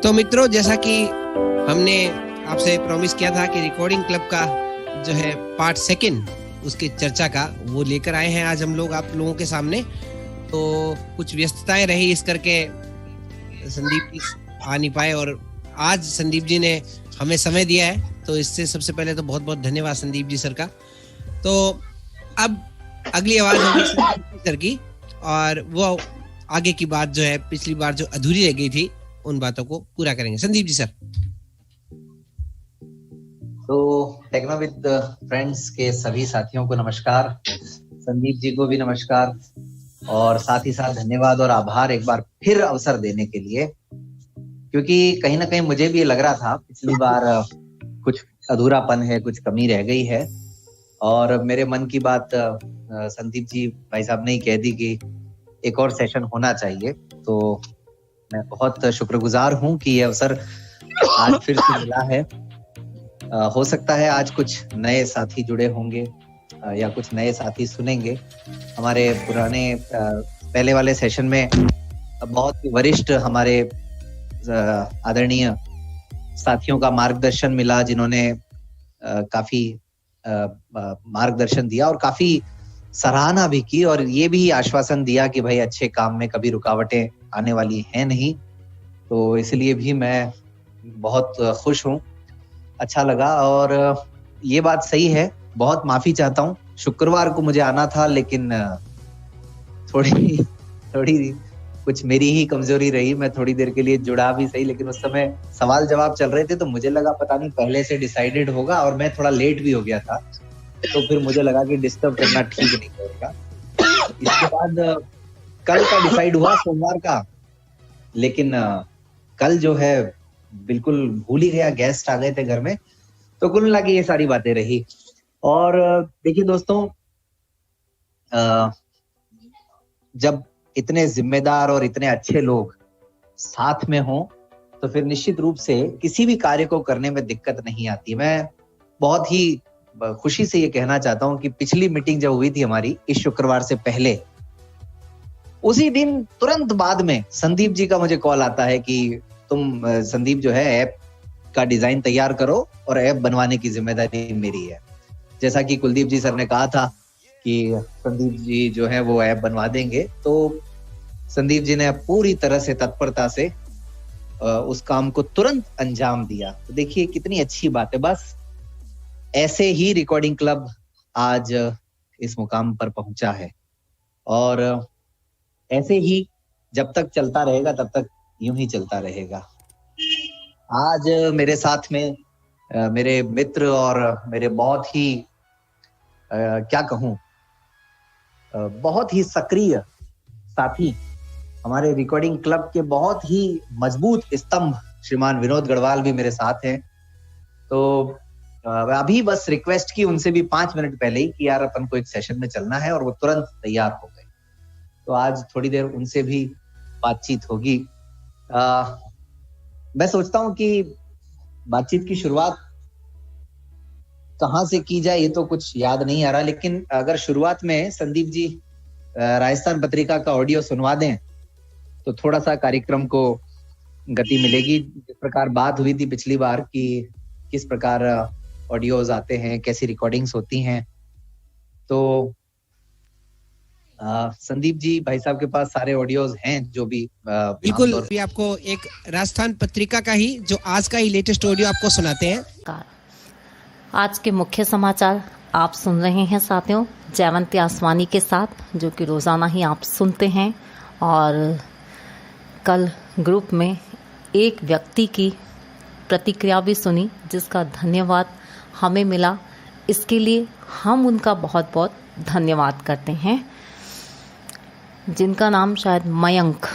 तो मित्रों, जैसा कि हमने आपसे प्रॉमिस किया था कि रिकॉर्डिंग क्लब का जो है पार्ट सेकंड उसकी चर्चा का वो लेकर आए हैं आज हम लोग आप लोगों के सामने। तो कुछ व्यस्तताएं रही इस करके संदीप जी आ नहीं पाए और आज संदीप जी ने हमें समय दिया है, तो इससे सबसे पहले तो बहुत बहुत धन्यवाद संदीप जी सर का। तो अब अगली आवाज होगी संदीप जी सर की और वो आगे की बात जो है पिछली बार जो अधूरी रह गई थी उन बातों को पूरा करेंगे। संदीप जी सर। तो टेक्नो विद फ्रेंड्स के सभी साथियों को नमस्कार, संदीप जी को भी नमस्कार और साथ ही साथ धन्यवाद और आभार एक बार फिर अवसर देने के लिए, क्योंकि कहीं ना कहीं मुझे भी लग रहा था पिछली बार कुछ अधूरापन है, कुछ कमी रह गई है और मेरे मन की बात संदीप जी भाई साहब ने ही कह दी कि एक और सेशन होना चाहिए। तो मैं बहुत शुक्रगुजार हूं कि ये अवसर आज फिर से मिला है। हो सकता है आज कुछ नए साथी जुड़े होंगे या कुछ नए साथी सुनेंगे। हमारे पुराने पहले वाले सेशन में बहुत वरिष्ठ हमारे आदरणीय साथियों का मार्गदर्शन मिला, जिन्होंने काफी मार्गदर्शन दिया और काफी सराहना भी की और ये भी आश्वासन दिया कि भाई अच्छे काम में कभी रुकावटें आने वाली हैं नहीं। तो इसलिए भी मैं बहुत खुश हूँ, अच्छा लगा। और ये बात सही है, बहुत माफी चाहता हूँ, शुक्रवार को मुझे आना था लेकिन थोड़ी कुछ मेरी ही कमजोरी रही। मैं थोड़ी देर के लिए जुड़ा भी सही, लेकिन उस समय सवाल जवाब चल रहे थे तो मुझे लगा पता नहीं पहले से डिसाइडेड होगा और मैं थोड़ा लेट भी हो गया था, तो फिर मुझे लगा कि डिस्टर्ब करना ठीक नहीं होगा। इसके बाद कल का डिसाइड हुआ सोमवार का, लेकिन कल जो है बिल्कुल भूल ही गया, गेस्ट आ गए थे घर में, तो कुल मिला के ये सारी बातें रही। और देखिए दोस्तों, जब इतने जिम्मेदार और इतने अच्छे लोग साथ में हों तो फिर निश्चित रूप से किसी भी कार्य को करने में दिक्कत नहीं आती। मैं बहुत ही खुशी से ये कहना चाहता हूँ कि पिछली मीटिंग जब हुई थी हमारी इस शुक्रवार से पहले, उसी दिन तुरंत बाद में संदीप जी का मुझे कॉल आता है कि तुम संदीप जो है ऐप का डिजाइन तैयार करो और ऐप बनवाने की जिम्मेदारी मेरी है। जैसा कि कुलदीप जी सर ने कहा था कि संदीप जी जो है वो ऐप बनवा देंगे, तो संदीप जी ने पूरी तरह से तत्परता से उस काम को तुरंत अंजाम दिया। तो देखिए कितनी अच्छी बात है। बस ऐसे ही रिकॉर्डिंग क्लब आज इस मुकाम पर पहुंचा है और ऐसे ही जब तक चलता रहेगा तब तक यूं ही चलता रहेगा। आज मेरे साथ में मेरे मित्र और मेरे बहुत ही क्या कहूं, बहुत ही सक्रिय साथी, हमारे रिकॉर्डिंग क्लब के बहुत ही मजबूत स्तंभ श्रीमान विनोद गढ़वाल भी मेरे साथ हैं। तो अभी बस रिक्वेस्ट की उनसे भी 5 मिनट पहले ही कि यार अपन को एक सेशन में चलना है और वो तुरंत तैयार हो गए। तो आज थोड़ी देर उनसे भी बातचीत होगी। मैं सोचता हूँ कि बातचीत की शुरुआत कहाँ से की जाए ये तो कुछ याद नहीं आ रहा, लेकिन अगर शुरुआत में संदीप जी राजस्थान पत्रिका का ऑडियो सुनवा दें तो थोड़ा सा कार्यक्रम को गति मिलेगी। जिस प्रकार बात हुई थी पिछली बार कि किस प्रकार ऑडियोज आते हैं, कैसी रिकॉर्डिंग्स होती हैं, तो संदीप जी भाई साहब के पास सारे ऑडियोज हैं जो भी बिल्कुल भी आपको एक राजस्थान पत्रिका का ही जो आज का ही लेटेस्ट ऑडियो आपको सुनाते हैं। आज के मुख्य समाचार आप सुन रहे हैं साथियों जयवंती आसवानी के साथ, जो कि रोज़ाना ही आप सुनते हैं। और कल ग्रुप में एक व्यक्ति की प्रतिक्रिया भी सुनी जिसका धन्यवाद हमें मिला, इसके लिए हम उनका बहुत बहुत धन्यवाद करते हैं, जिनका नाम शायद मयंक,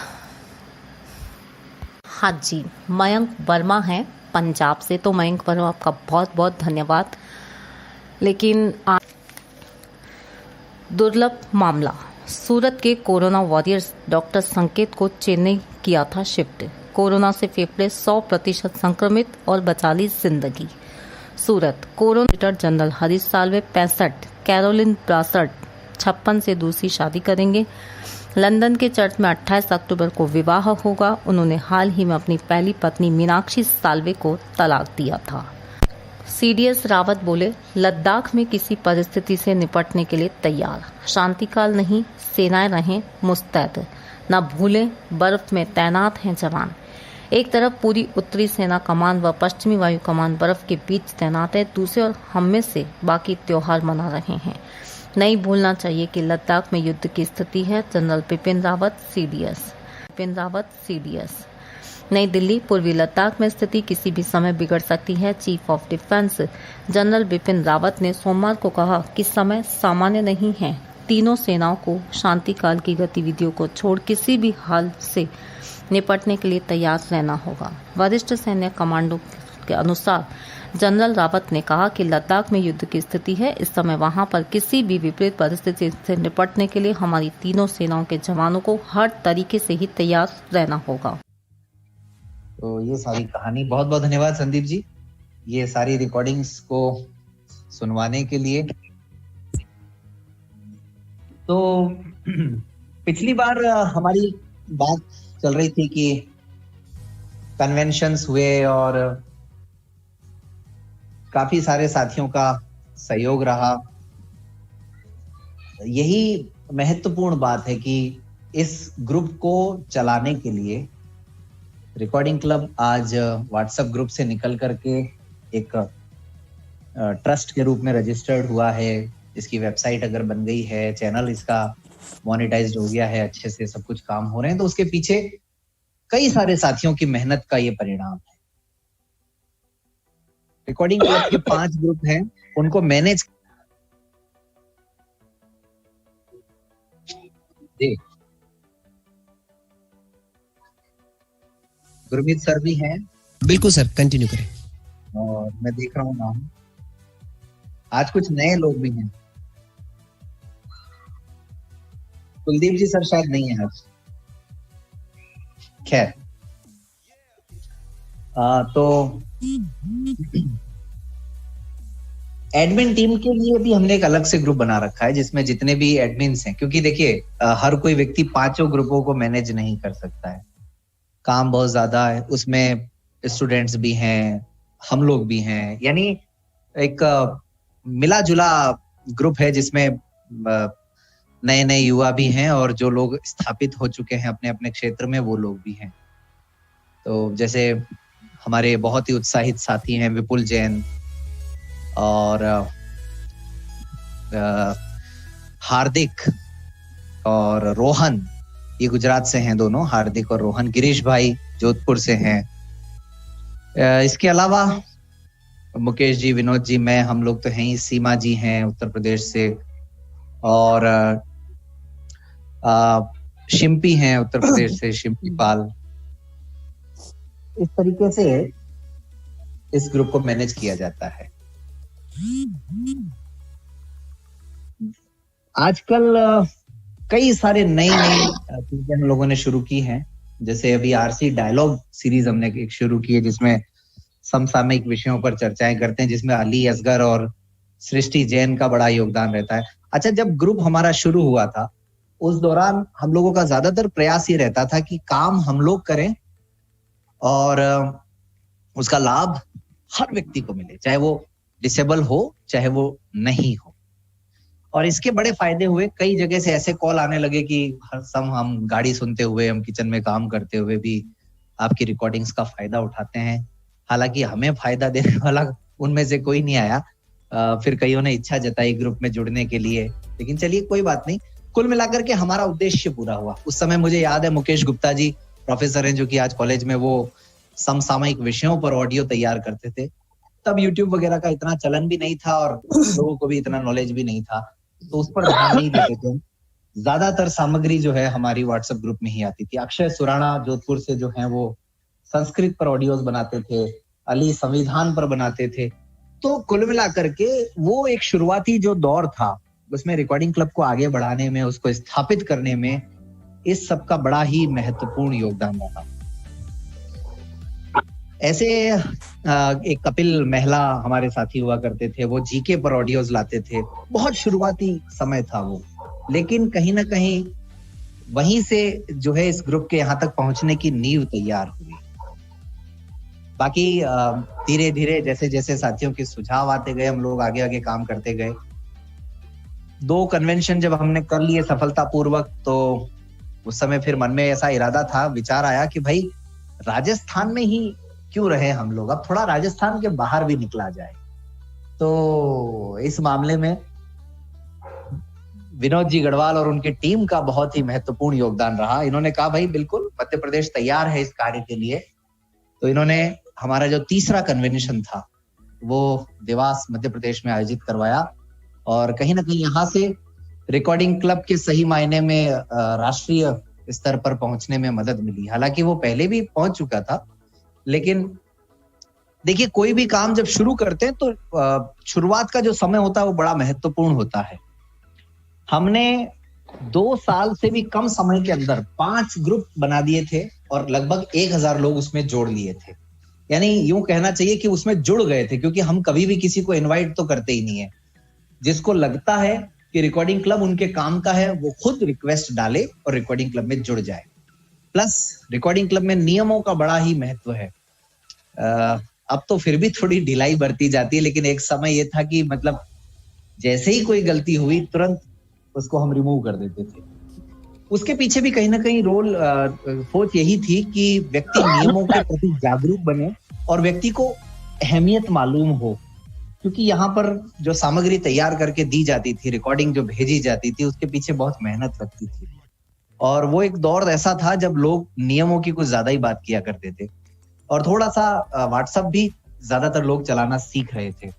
हाँ जी मयंक वर्मा है पंजाब से। तो मयंक वर्मा आपका बहुत बहुत धन्यवाद। लेकिन दुर्लभ मामला, सूरत के कोरोना वॉरियर्स डॉक्टर संकेत को चेन्नई किया था शिफ्ट। कोरोना से फेफड़े 100% संक्रमित और बचा ली जिंदगी। Surat corona general Harish Salve 65, Caroline Brossard 56 से दूसरी शादी करेंगे। लंदन के चर्च में 28 अक्टूबर को विवाह होगा। उन्होंने हाल ही में अपनी पहली पत्नी मीनाक्षी साल्वे को तलाक दिया था। CDS रावत बोले, लद्दाख में किसी परिस्थिति से निपटने के लिए तैयार, शांतिकाल नहीं, सेनाएं रहें मुस्तैद, न भूलें बर्फ में तैनात हैं जवान। एक तरफ पूरी उत्तरी सेना कमान व पश्चिमी वायु कमान बर्फ के बीच तैनात है, दूसरी ओर हम में से बाकी त्योहार मना रहे हैं। नहीं भूलना चाहिए कि लद्दाख में युद्ध की स्थिति है। General Bipin Rawat CDS। नई दिल्ली, पूर्वी लद्दाख में स्थिति किसी भी समय बिगड़ सकती है। Chief of defence general Bipin Rawat ने सोमवार को कहा कि समय सामान्य नहीं है। तीनों सेनाओं को शांतिकाल की गतिविधियों को छोड़ किसी भी हाल से निपटने के लिए तैयार रहना होगा। वरिष्ठ सैन्य कमांडो के अनुसार जनरल रावत ने कहा कि लद्दाख में युद्ध की स्थिति है। इस समय वहां पर किसी भी विपरीत परिस्थिति से निपटने के लिए हमारी तीनों सेनाओं के जवानों को हर तरीके से ही तैयार रहना होगा। तो ये सारी कहानी, बहुत बहुत धन्यवाद संदीप जी, ये सारी रिकॉर्डिंग्स को सुनवाने के लिए। तो पिछली बार हमारी बात चल रही थी कि कन्वेंशंस हुए और काफी सारे साथियों का सहयोग रहा। यही महत्वपूर्ण बात है कि इस ग्रुप को चलाने के लिए रिकॉर्डिंग क्लब आज व्हाट्सएप ग्रुप से निकल करके एक ट्रस्ट के रूप में रजिस्टर्ड हुआ है। इसकी वेबसाइट अगर बन गई है, चैनल इसका मोनेटाइज्ड हो गया है, अच्छे से सब कुछ काम हो रहे हैं, तो उसके पीछे कई सारे साथियों की मेहनत का ये परिणाम है। रिकॉर्डिंग क्लब के 5 ग्रुप हैं, उनको मैनेज गुरमीत सर भी हैं। बिल्कुल सर, कंटिन्यू करें। और मैं देख रहा हूँ नाम, आज कुछ नए लोग भी हैं। कुलदीप जी सर शायद नहीं है आज। खैर, तो एडमिन टीम के लिए भी हमने एक अलग से ग्रुप बना रखा है जिसमें जितने भी एडमिन्स हैं, क्योंकि देखिए हर कोई व्यक्ति 5 ग्रुपों को मैनेज नहीं कर सकता है, काम बहुत ज्यादा है, उसमें स्टूडेंट्स भी हैं, हम लोग भी हैं, यानी एक मिला जुला ग्रुप है जिसमें नए नए युवा भी हैं और जो लोग स्थापित हो चुके हैं अपने अपने क्षेत्र में वो लोग भी हैं। तो जैसे हमारे बहुत ही उत्साहित साथी हैं विपुल जैन और हार्दिक और रोहन, ये गुजरात से हैं दोनों, हार्दिक और रोहन। गिरीश भाई जोधपुर से हैं। इसके अलावा मुकेश जी, विनोद जी, मैं, हम लोग तो हैं ही। सीमा जी हैं उत्तर प्रदेश से और शिम्पी हैं उत्तर प्रदेश से, शिम्पी पाल। इस तरीके से इस ग्रुप को मैनेज किया जाता है। आजकल कई सारे नई चीजें हम लोगों ने शुरू की हैं, जैसे अभी RC डायलॉग सीरीज हमने एक शुरू की है जिसमें समसामयिक विषयों पर चर्चाएं करते हैं, जिसमें अली असगर और सृष्टि जैन का बड़ा योगदान रहता है। अच्छा, जब ग्रुप हमारा शुरू हुआ था उस दौरान हम लोगों का ज्यादातर प्रयास ये रहता था कि काम हम लोग करें और उसका लाभ हर व्यक्ति को मिले, चाहे वो डिसेबल हो चाहे वो नहीं हो। और इसके बड़े फायदे हुए। कई जगह से ऐसे कॉल आने लगे कि हम गाड़ी सुनते हुए, हम किचन में काम करते हुए भी आपकी रिकॉर्डिंग्स का फायदा उठाते हैं। हालांकि हमें फायदा देने वाला उनमें से कोई नहीं आया। फिर कईयों ने इच्छा जताई ग्रुप में जुड़ने के लिए, लेकिन चलिए कोई बात नहीं। कुल मिलाकर के हमारा उद्देश्य पूरा हुआ। उस समय मुझे याद है मुकेश गुप्ता जी प्रोफेसर हैं जो कि आज कॉलेज में वो समसामयिक विषयों पर ऑडियो तैयार करते थे। तब यूट्यूब वगैरह का इतना चलन भी नहीं था और लोगों को भी इतना नॉलेज भी नहीं था, तो उस पर ध्यान नहीं देते थे। ज्यादातर सामग्री जो है हमारी व्हाट्सएप ग्रुप में ही आती थी। अक्षय सुराणा जोधपुर से जो है वो संस्कृत पर ऑडियोज बनाते थे, अली संविधान पर बनाते थे। तो कुल मिलाकर के वो एक शुरुआती जो दौर था उसमें रिकॉर्डिंग क्लब को आगे बढ़ाने में, उसको स्थापित करने में इस सब का बड़ा ही महत्वपूर्ण योगदान रहा। ऐसे एक कपिल महिला हमारे साथी हुआ करते थे, वो जीके पर ऑडियोज लाते थे। बहुत शुरुआती समय था वो, लेकिन कहीं ना कहीं वहीं से जो है इस ग्रुप के यहाँ तक पहुंचने की नींव तैयार हुई। बाकी धीरे धीरे जैसे जैसे साथियों के सुझाव आते गए, हम लोग आगे आगे काम करते गए। 2 कन्वेंशन जब हमने कर लिए सफलतापूर्वक, तो उस समय फिर मन में ऐसा इरादा था, विचार आया कि भाई राजस्थान में ही क्यों रहे हम लोग, अब थोड़ा राजस्थान के बाहर भी निकला जाए। तो इस मामले में विनोद जी गढ़वाल और उनकी टीम का बहुत ही महत्वपूर्ण योगदान रहा। इन्होंने कहा भाई बिल्कुल मध्य प्रदेश तैयार है इस कार्य के लिए। तो इन्होंने हमारा जो तीसरा कन्वेंशन था वो देवास मध्य प्रदेश में आयोजित करवाया, और कहीं ना कहीं यहाँ से रिकॉर्डिंग क्लब के सही मायने में राष्ट्रीय स्तर पर पहुंचने में मदद मिली। हालांकि वो पहले भी पहुंच चुका था, लेकिन देखिए कोई भी काम जब शुरू करते हैं तो शुरुआत का जो समय होता है वो बड़ा महत्वपूर्ण होता है। हमने 2 साल से भी कम समय के अंदर 5 ग्रुप बना दिए थे और लगभग 1000 लोग उसमें जोड़ लिए थे। यानी यूं कहना चाहिए कि उसमें जुड़ गए थे, क्योंकि हम कभी भी किसी को इनवाइट तो करते ही नहीं है। जिसको लगता है कि रिकॉर्डिंग क्लब उनके काम का है, वो खुद रिक्वेस्ट डाले और रिकॉर्डिंग क्लब में जुड़ जाए। प्लस रिकॉर्डिंग क्लब में नियमों का बड़ा ही महत्व है। अब तो फिर भी थोड़ी ढिलाई बरती जाती है, लेकिन एक समय ये था कि मतलब जैसे ही कोई गलती हुई तुरंत उसको हम रिमूव कर देते थे। उसके पीछे भी कहीं ना कहीं सोच यही थी कि व्यक्ति नियमों के प्रति जागरूक बने और व्यक्ति को अहमियत मालूम हो, क्योंकि यहाँ पर जो सामग्री तैयार करके दी जाती थी, रिकॉर्डिंग जो भेजी जाती थी, उसके पीछे बहुत मेहनत लगती थी। और वो एक दौर ऐसा था जब लोग नियमों की कुछ ज्यादा ही बात किया करते थे, और थोड़ा सा व्हाट्सएप भी ज्यादातर लोग चलाना सीख रहे थे।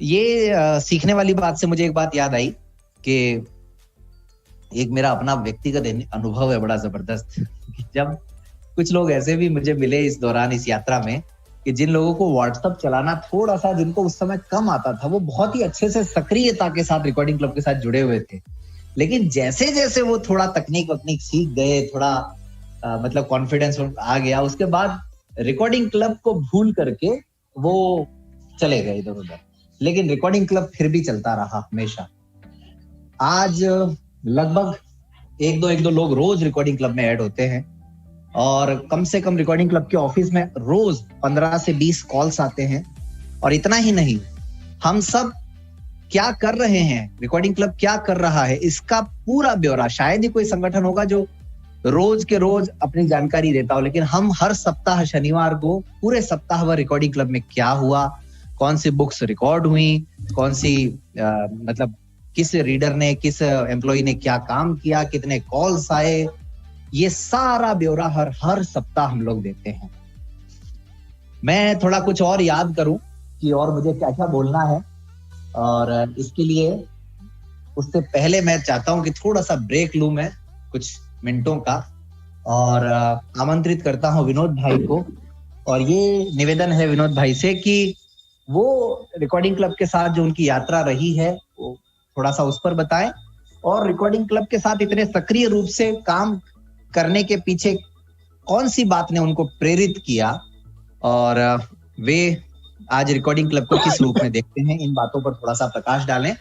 ये सीखने वाली बात से मुझे एक बात याद आई कि एक मेरा अपना व्यक्तिगत अनुभव है बड़ा जबरदस्त। जब कुछ लोग ऐसे भी मुझे मिले इस दौरान, इस यात्रा में, कि जिन लोगों को व्हाट्सएप चलाना थोड़ा सा, जिनको उस समय कम आता था, वो बहुत ही अच्छे से सक्रियता के साथ रिकॉर्डिंग क्लब के साथ जुड़े हुए थे। लेकिन जैसे जैसे वो थोड़ा तकनीक सीख गए, थोड़ा मतलब कॉन्फिडेंस आ गया, उसके बाद रिकॉर्डिंग क्लब को भूल करके वो चले गए इधर उधर। लेकिन रिकॉर्डिंग क्लब फिर भी चलता रहा हमेशा। आज लगभग एक दो लोग रोज रिकॉर्डिंग क्लब में ऐड होते हैं, और कम से कम रिकॉर्डिंग क्लब के ऑफिस में रोज 15 से 20 कॉल्स आते हैं। और इतना ही नहीं, हम सब क्या कर रहे हैं, रिकॉर्डिंग क्लब क्या कर रहा है, इसका पूरा ब्यौरा, शायद ही कोई संगठन होगा जो रोज के रोज अपनी जानकारी देता हो, लेकिन हम हर सप्ताह शनिवार को पूरे सप्ताह भर रिकॉर्डिंग क्लब में क्या हुआ, कौन सी बुक्स रिकॉर्ड हुई, कौन सी मतलब किस रीडर ने, किस एम्प्लॉय ने क्या काम किया, कितने कॉल्स आए, ये सारा ब्यौरा हर सप्ताह हम लोग देते हैं। मैं थोड़ा कुछ और याद करूं कि और मुझे क्या क्या बोलना है, और इसके लिए उससे पहले मैं चाहता हूं कि थोड़ा सा ब्रेक लूं मैं कुछ मिनटों का, और आमंत्रित करता हूं विनोद भाई को। और ये निवेदन है विनोद भाई से कि वो रिकॉर्डिंग क्लब के साथ जो उनकी यात्रा रही है वो थोड़ा सा उस पर बताएं, और रिकॉर्डिंग क्लब के साथ इतने सक्रिय रूप से काम करने के पीछे कौन सी बात ने उनको प्रेरित किया, और वे आज रिकॉर्डिंग क्लब को किस रूप में देखते हैं, इन बातों पर थोड़ा सा प्रकाश डालें।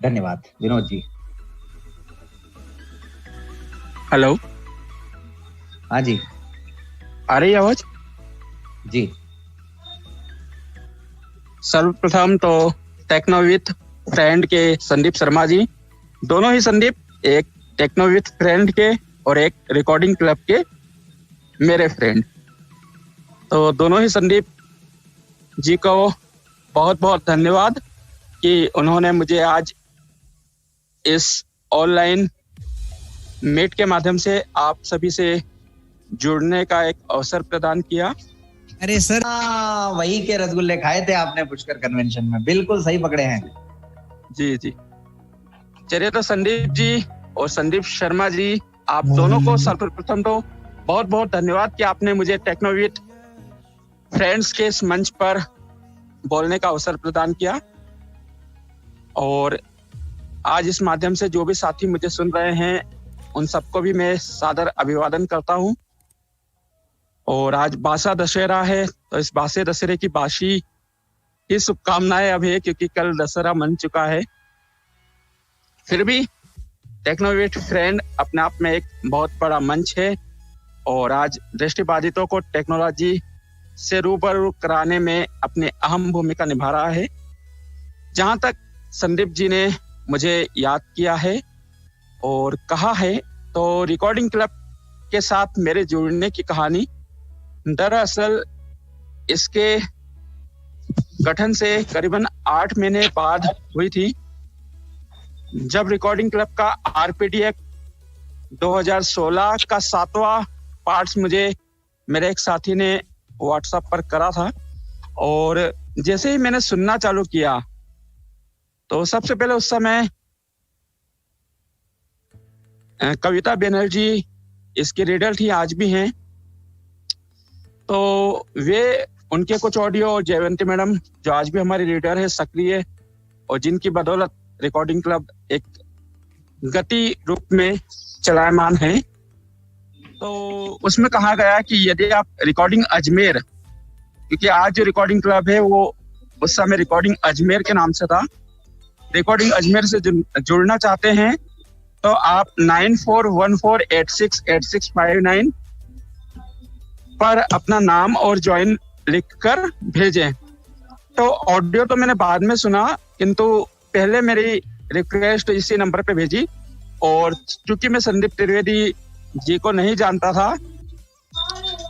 धन्यवाद विनोद जी। हेलो, हाँ जी, आ रही आवाज जी। सर्वप्रथम तो टेक्नोविथ फ्रेंड के संदीप शर्मा जी, दोनों ही संदीप, एक टेक्नोविथ फ्रेंड के और एक रिकॉर्डिंग क्लब के मेरे फ्रेंड, तो दोनों ही संदीप जी को बहुत बहुत धन्यवाद कि उन्होंने मुझे आज इस ऑनलाइन मीट के माध्यम से आप सभी से जुड़ने का एक अवसर प्रदान किया। अरे सर, वही के रसगुल्ले खाए थे आपने पुष्कर कन्वेंशन में, बिल्कुल सही पकड़े हैं। जी जी, चलिए तो संदीप जी और संदीप शर्मा जी, आप दोनों को सर्वप्रथम तो बहुत बहुत धन्यवाद कि आपने मुझे टेक्नोविथ फ्रेंड्स के इस मंच पर बोलने का अवसर प्रदान किया। और आज इस माध्यम से जो भी साथी मुझे सुन रहे हैं, उन सबको भी मैं सादर अभिवादन करता हूं। और आज बासा दशहरा है, तो इस बासे दशहरे की बासी की शुभकामनाएं अब है, क्योंकि कल दशहरा मन चुका है। फिर भी टेक्नोविट फ्रेंड अपने आप में एक बहुत बड़ा मंच है और आज दृष्टिबाधितों को टेक्नोलॉजी से रूबरू कराने में अपनी अहम भूमिका निभा रहा है। जहां तक संदीप जी ने मुझे याद किया है और कहा है, तो रिकॉर्डिंग क्लब के साथ मेरे जुड़ने की कहानी दरअसल इसके गठन से करीबन 8 महीने बाद हुई थी, जब रिकॉर्डिंग क्लब का आरपीडी एक्ट 2016 का 7वां पार्ट्स मुझे मेरे एक साथी ने व्हाट्सएप पर करा था। और जैसे ही मैंने सुनना चालू किया तो सबसे पहले उस समय कविता बनर्जी इसकी रीडर थी, आज भी हैं। तो वे उनके कुछ ऑडियो और जयवंती मैडम जो आज भी हमारी रीडर है सक्रिय, और जिनकी बदौलत रिकॉर्डिंग क्लब एक गति रूप में चलायमान है। तो उसमें कहा गया कि यदि आप रिकॉर्डिंग अजमेर, क्योंकि आज जो रिकॉर्डिंग क्लब है वो उस समय रिकॉर्डिंग अजमेर के नाम से था, रिकॉर्डिंग अजमेर से जुड़ना चाहते हैं तो आप 9414868659 पर अपना नाम और ज्वाइन लिखकर भेजें। तो ऑडियो तो मैंने बाद में सुना, किंतु पहले मेरी रिक्वेस्ट इसी नंबर पे भेजी, और चूंकि मैं संदीप त्रिवेदी जी को नहीं जानता था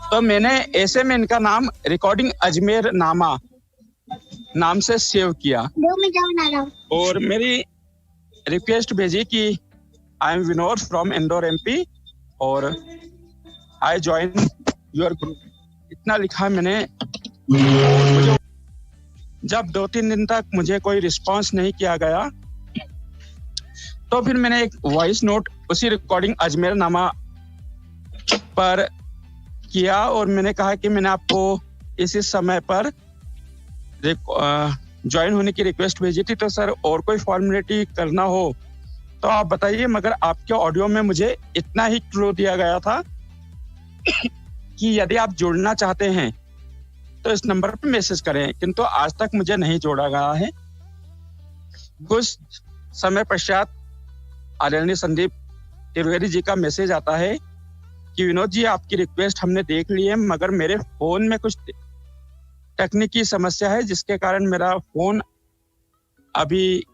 तो मैंने ऐसे में इनका नाम रिकॉर्डिंग अजमेर नाम से सेव किया और मेरी रिक्वेस्ट भेजी कि I am Vinod from Indore MP और आई ज्वाइन योर ग्रुप, इतना लिखा मैंने। मुझे जब 2-3 दिन तक मुझे कोई रिस्पांस नहीं किया गया तो फिर मैंने एक वॉइस नोट उसी रिकॉर्डिंग अजमेर पर किया और मैंने कहा कि मैंने आपको इसी समय पर ज्वाइन होने की रिक्वेस्ट भेजी थी, तो सर और कोई फॉर्मेलिटी करना हो तो आप बताइए, मगर आपके ऑडियो में मुझे इतना ही क्लू दिया गया था कि यदि आप जुड़ना चाहते हैं तो इस नंबर पर मैसेज करें, किंतु आज तक मुझे नहीं जोड़ा गया है। कुछ समय पश्चात आदरणीय संदीप त्रिवेदी जी का मैसेज आता है कि विनोद जी आपकी रिक्वेस्ट हमने देख ली है, मगर मेरे फोन में कुछ तकनीकी समस्या है जिसके कारण मेरा फोन अभी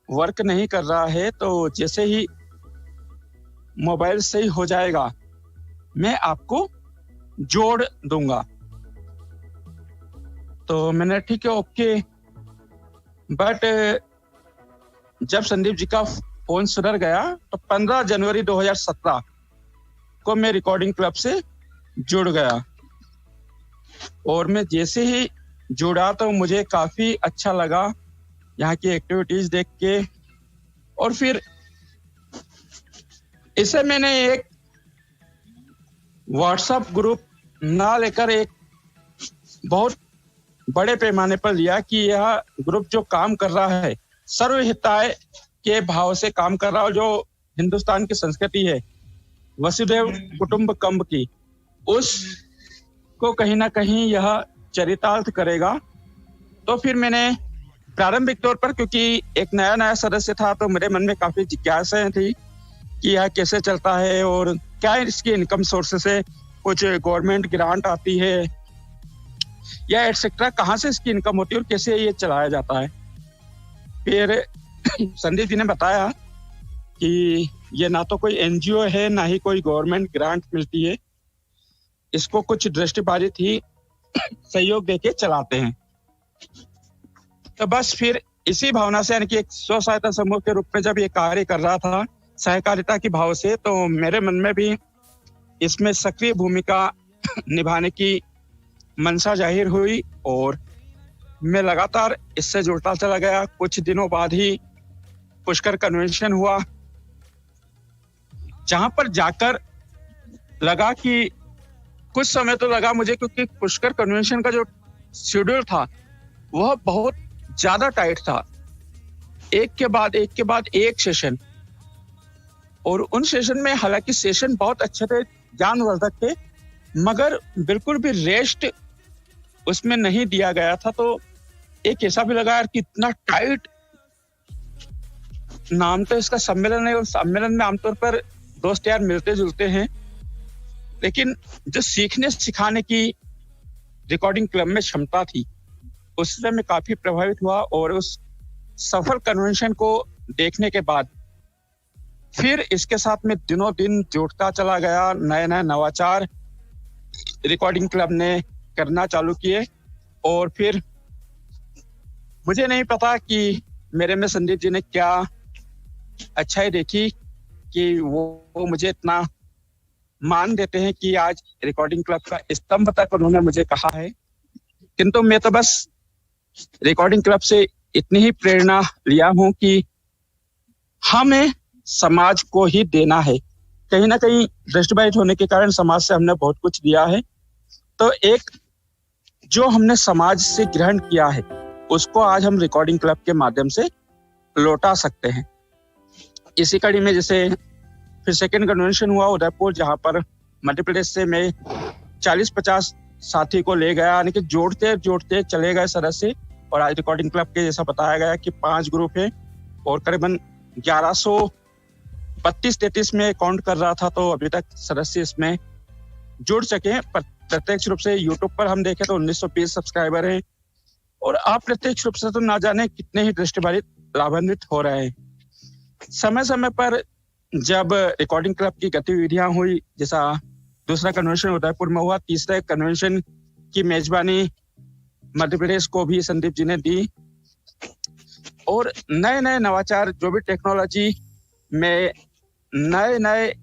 वर्क नहीं कर रहा है, तो जैसे ही मोबाइल सही हो जाएगा मैं आपको जोड़ दूंगा। तो मैंने ठीक है ओके, बट जब संदीप जी का फोन सुधर गया तो 15 जनवरी 2017 को मैं रिकॉर्डिंग क्लब से जुड़ गया और मैं जैसे ही जुड़ा तो मुझे काफी अच्छा लगा यहाँ की एक्टिविटीज देख के। और फिर इसे मैंने एक व्हाट्सएप ग्रुप ना लेकर एक बहुत बड़े पैमाने पर लिया कि यह ग्रुप जो काम कर रहा है सर्वहिताय के भाव से काम कर रहा है, जो हिंदुस्तान की संस्कृति है वसुधैव कुटुंबकम की, उसको कहीं ना कहीं यह चरितार्थ करेगा। तो फिर मैंने प्रारंभिक तौर पर, क्योंकि एक नया सदस्य था तो मेरे मन में काफी जिज्ञासाएं थी कि यह कैसे चलता है और क्या इसकी इनकम सोर्सेस है, कुछ गवर्नमेंट ग्रांट आती है या एटसेट्रा, कहाँ से इसकी इनकम होती है और कैसे ये चलाया जाता है। फिर संदीप जी ने बताया कि ये ना तो कोई एनजीओ है ना ही कोई गवर्नमेंट ग्रांट मिलती है, इसको कुछ दृष्टिबाधित ही सहयोग देके चलाते हैं। तो बस फिर इसी भावना से, यानी कि एक स्व सहायता समूह के रूप में जब ये कार्य कर रहा था सहकारिता की भाव से, तो मेरे मन में भी इसमें सक्रिय भूमिका निभाने की मनसा जाहिर हुई और मैं लगातार इससे जुड़ता चला गया। कुछ दिनों बाद ही पुष्कर कन्वेंशन हुआ, जहां पर जाकर लगा कि कुछ समय तो लगा मुझे, क्योंकि पुष्कर कन्वेंशन का जो शेड्यूल था वह बहुत ज्यादा टाइट था, एक के बाद एक सेशन, और उन सेशन में हालांकि सेशन बहुत अच्छे थे, ज्ञानवर्धक थे, मगर बिल्कुल भी रेस्ट उसमें नहीं दिया गया था। तो एक ऐसा भी लगा यार कि इतना टाइट नाम तो इसका सम्मेलन है और सम्मेलन में आमतौर पर दोस्त यार मिलते जुलते हैं, लेकिन जो सीखने सिखाने की रिकॉर्डिंग क्लब में क्षमता थी उससे मैं काफी प्रभावित हुआ और उस सफल कन्वेंशन को देखने के बाद फिर इसके साथ में दिनों दिन जुड़ता चला गया। नए नए नवाचार रिकॉर्डिंग क्लब ने करना चालू किए और फिर मुझे नहीं पता कि मेरे में संदीप जी ने क्या अच्छाई देखी कि वो मुझे इतना मान देते हैं कि आज रिकॉर्डिंग क्लब का स्तंभ तक उन्होंने मुझे कहा है। किंतु मैं तो बस रिकॉर्डिंग क्लब से इतनी ही प्रेरणा लिया हूं कि हमें समाज को ही देना है। कहीं ना कहीं दृष्टिबाधित होने के कारण समाज से हमने बहुत कुछ दिया है, तो एक जो हमने समाज से ग्रहण किया है उसको आज हम रिकॉर्डिंग क्लब के माध्यम से लौटा सकते हैं। इसी कड़ी में जैसे फिर सेकेंड कन्वेंशन हुआ उदयपुर, जहां पर मध्य प्रदेश से मैं 40-50 साथी को ले गया, यानी कि जोड़ते जोड़ते चले गए सरहद से। और आज रिकॉर्डिंग क्लब के जैसा बताया गया कि 5 ग्रुप है और करीबन 1132-33 में काउंट कर रहा था, तो अभी तक सदस्य इसमें जुड़ सके हैं। प्रत्यक्ष रूप से यूट्यूब पर हम देखें तो 1920 सब्सक्राइबर हैं और अप्रत्यक्ष रूप से तो ना जाने कितने ही दृष्टिबाधित लाभान्वित हो रहे हैं। समय समय पर जब रिकॉर्डिंग क्लब की गतिविधियां हुई, जैसा दूसरा कन्वेंशन उदयपुर में हुआ, तीसरे कन्वेंशन की मेजबानी मध्य प्रदेश को भी संदीप जी ने दी और नए नए नवाचार जो भी टेक्नोलॉजी में नए नए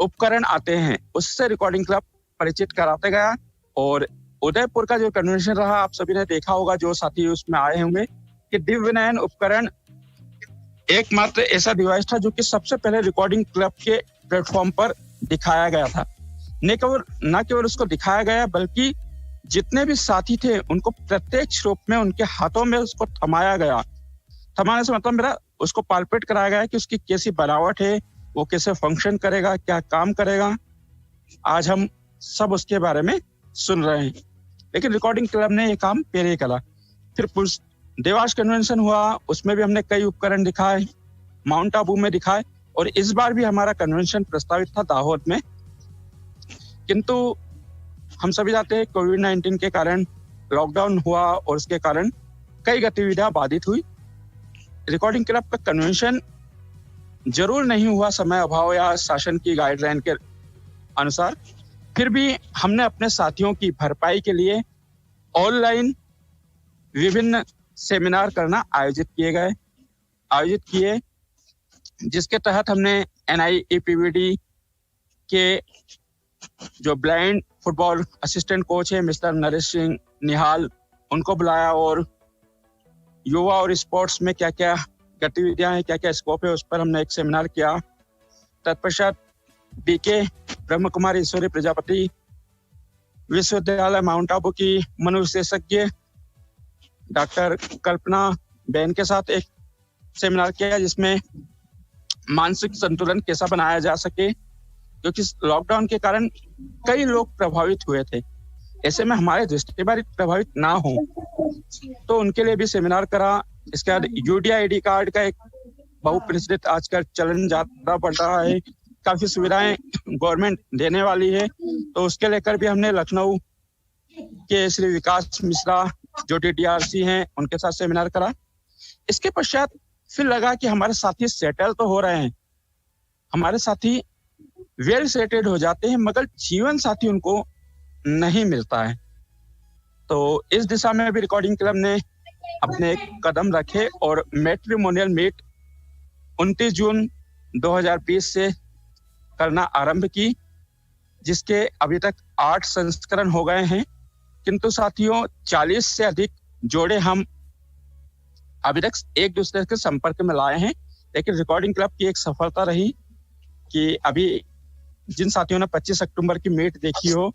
उपकरण आते हैं उससे रिकॉर्डिंग क्लब परिचित कराते गया। और उदयपुर का जो कन्वेंशन रहा, आप सभी ने देखा होगा, जो साथी उसमें आए होंगे, कि दिव्य नयन उपकरण एकमात्र ऐसा डिवाइस था जो कि सबसे पहले रिकॉर्डिंग क्लब के प्लेटफॉर्म पर दिखाया गया था। न केवल उसको दिखाया गया बल्कि जितने भी साथी थे उनको प्रत्यक्ष रूप में उनके हाथों में उसको थमाया गया। थमाने से मतलब मेरा उसको पालपेट कराया गया कि उसकी कैसी बनावट है, वो कैसे फंक्शन करेगा, क्या काम करेगा। आज हम सब उसके बारे में सुन रहे हैं, लेकिन रिकॉर्डिंग क्लब ने ये काम पहले करा। फिर देवास कन्वेंशन हुआ, उसमें भी हमने कई उपकरण दिखाए, माउंट आबू में दिखाए और इस बार भी हमारा कन्वेंशन प्रस्तावित था दाहोद में। किंतु हम सभी जानते हैं कोविड-19 के कारण लॉकडाउन हुआ और उसके कारण कई गतिविधियां बाधित हुई। रिकॉर्डिंग क्लब का कन्वेंशन जरूर नहीं हुआ समय अभाव या शासन की गाइडलाइन के अनुसार, फिर भी हमने अपने साथियों की भरपाई के लिए ऑनलाइन विभिन्न सेमिनार करना आयोजित किए, जिसके तहत हमने NIEPVD के जो ब्लाइंड फुटबॉल असिस्टेंट कोच है मिस्टर नरेश सिंह निहाल, उनको बुलाया और युवा और स्पोर्ट्स में क्या क्या गतिविधियां हैं, क्या क्या स्कोप है, उस पर हमने एक सेमिनार किया। तत्पश्चात BK ब्रह्म कुमारी ईश्वरी प्रजापति विश्वविद्यालय माउंट आबू की मनोविशेषज्ञ डॉक्टर कल्पना बेन के साथ एक सेमिनार किया, जिसमें मानसिक संतुलन कैसा बनाया जा सके, क्योंकि लॉकडाउन के कारण कई लोग प्रभावित हुए थे। ऐसे में हमारे दृष्टिबाधित प्रभावित ना हो तो उनके लिए भी सेमिनार करा। इसके बाद UDID कार्ड का एक बहुप्रचलित आजकल चलन ज्यादा बढ़ रहा है, काफी सुविधाएं गवर्नमेंट देने वाली है, तो उसके लेकर भी हमने लखनऊ के श्री विकास मिश्रा जो DRC हैं उनके साथ सेमिनार करा। इसके पश्चात फिर लगा कि हमारे साथी सेटल तो हो रहे हैं, हमारे साथी वेल सेटेड हो जाते हैं, मगर जीवन साथी उनको नहीं मिलता है। तो इस दिशा में भी रिकॉर्डिंग क्लब ने अपने एक कदम रखे और मैट्रिमोनियल मीट 29 जून 2020 से करना आरंभ की, जिसके अभी तक 8 संस्करण हो गए हैं। किंतु साथियों 40 से अधिक जोड़े हम अभी तक एक दूसरे के संपर्क में लाए हैं। लेकिन रिकॉर्डिंग क्लब की एक सफलता रही कि अभी जिन साथियों ने 25 अक्टूबर की मीट देखी हो,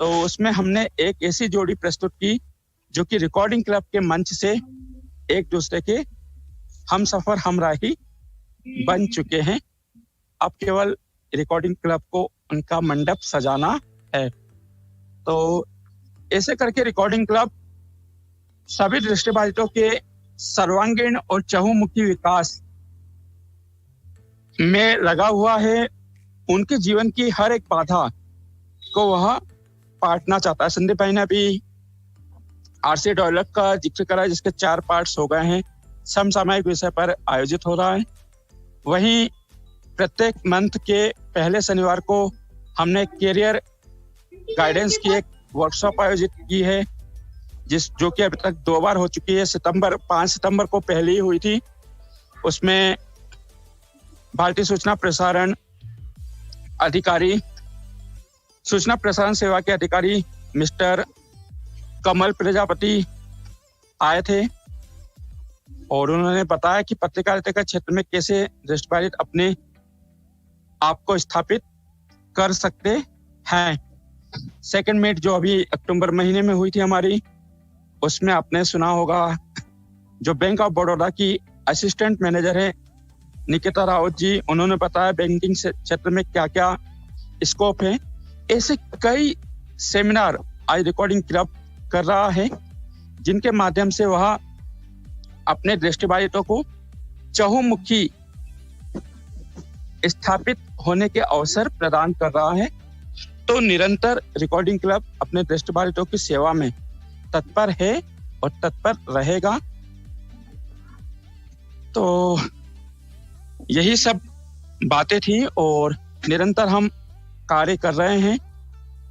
तो उसमें हमने एक ऐसी जोड़ी प्रस्तुत की जो कि रिकॉर्डिंग क्लब के मंच से एक दूसरे के हम सफर हमराही बन चुके हैं। अब केवल रिकॉर्डिंग क्लब को उनका मंडप सजाना है। तो ऐसे करके रिकॉर्डिंग क्लब सभी दृष्टिबाधितों के सर्वांगीण और चहुमुखी विकास में लगा हुआ है। उनके जीवन की हर एक बाधा को वह पाटना चाहता है। संदीप भाई ने अभी आरसी डेवलप का जिक्र करा, जिसके 4 पार्ट्स हो गए हैं, समसामयिक विषय पर आयोजित हो रहा है। वहीं प्रत्येक मंथ के पहले शनिवार को हमने कैरियर गाइडेंस की एक वर्कशॉप आयोजित की है, जो कि अभी तक 2 बार हो चुकी है। 5 सितंबर को पहली हुई थी। उसमें भारतीय सूचना प्रसारण अधिकारी, सूचना प्रसारण सेवा के अधिकारी मिस्टर कमल प्रजापति आए थे और उन्होंने बताया कि पत्रकारिता के क्षेत्र में कैसे दृष्टिबाधित अपने आप को स्थापित कर सकते हैं। सेकंड मीट जो अभी अक्टूबर महीने में हुई थी हमारी, उसमें आपने सुना होगा जो बैंक ऑफ बड़ौदा की असिस्टेंट मैनेजर है निकिता रावत जी, उन्होंने बताया बैंकिंग क्षेत्र में क्या क्या स्कोप है। ऐसे कई सेमिनार आज रिकॉर्डिंग क्लब कर रहा है, जिनके माध्यम से वह अपने दृष्टिबाधितों को चहुमुखी स्थापित होने के अवसर प्रदान कर रहा है। तो निरंतर रिकॉर्डिंग क्लब अपने दृष्टिबाधितों की सेवा में तत्पर है और तत्पर रहेगा। तो यही सब बातें थी और निरंतर हम कार्य कर रहे हैं।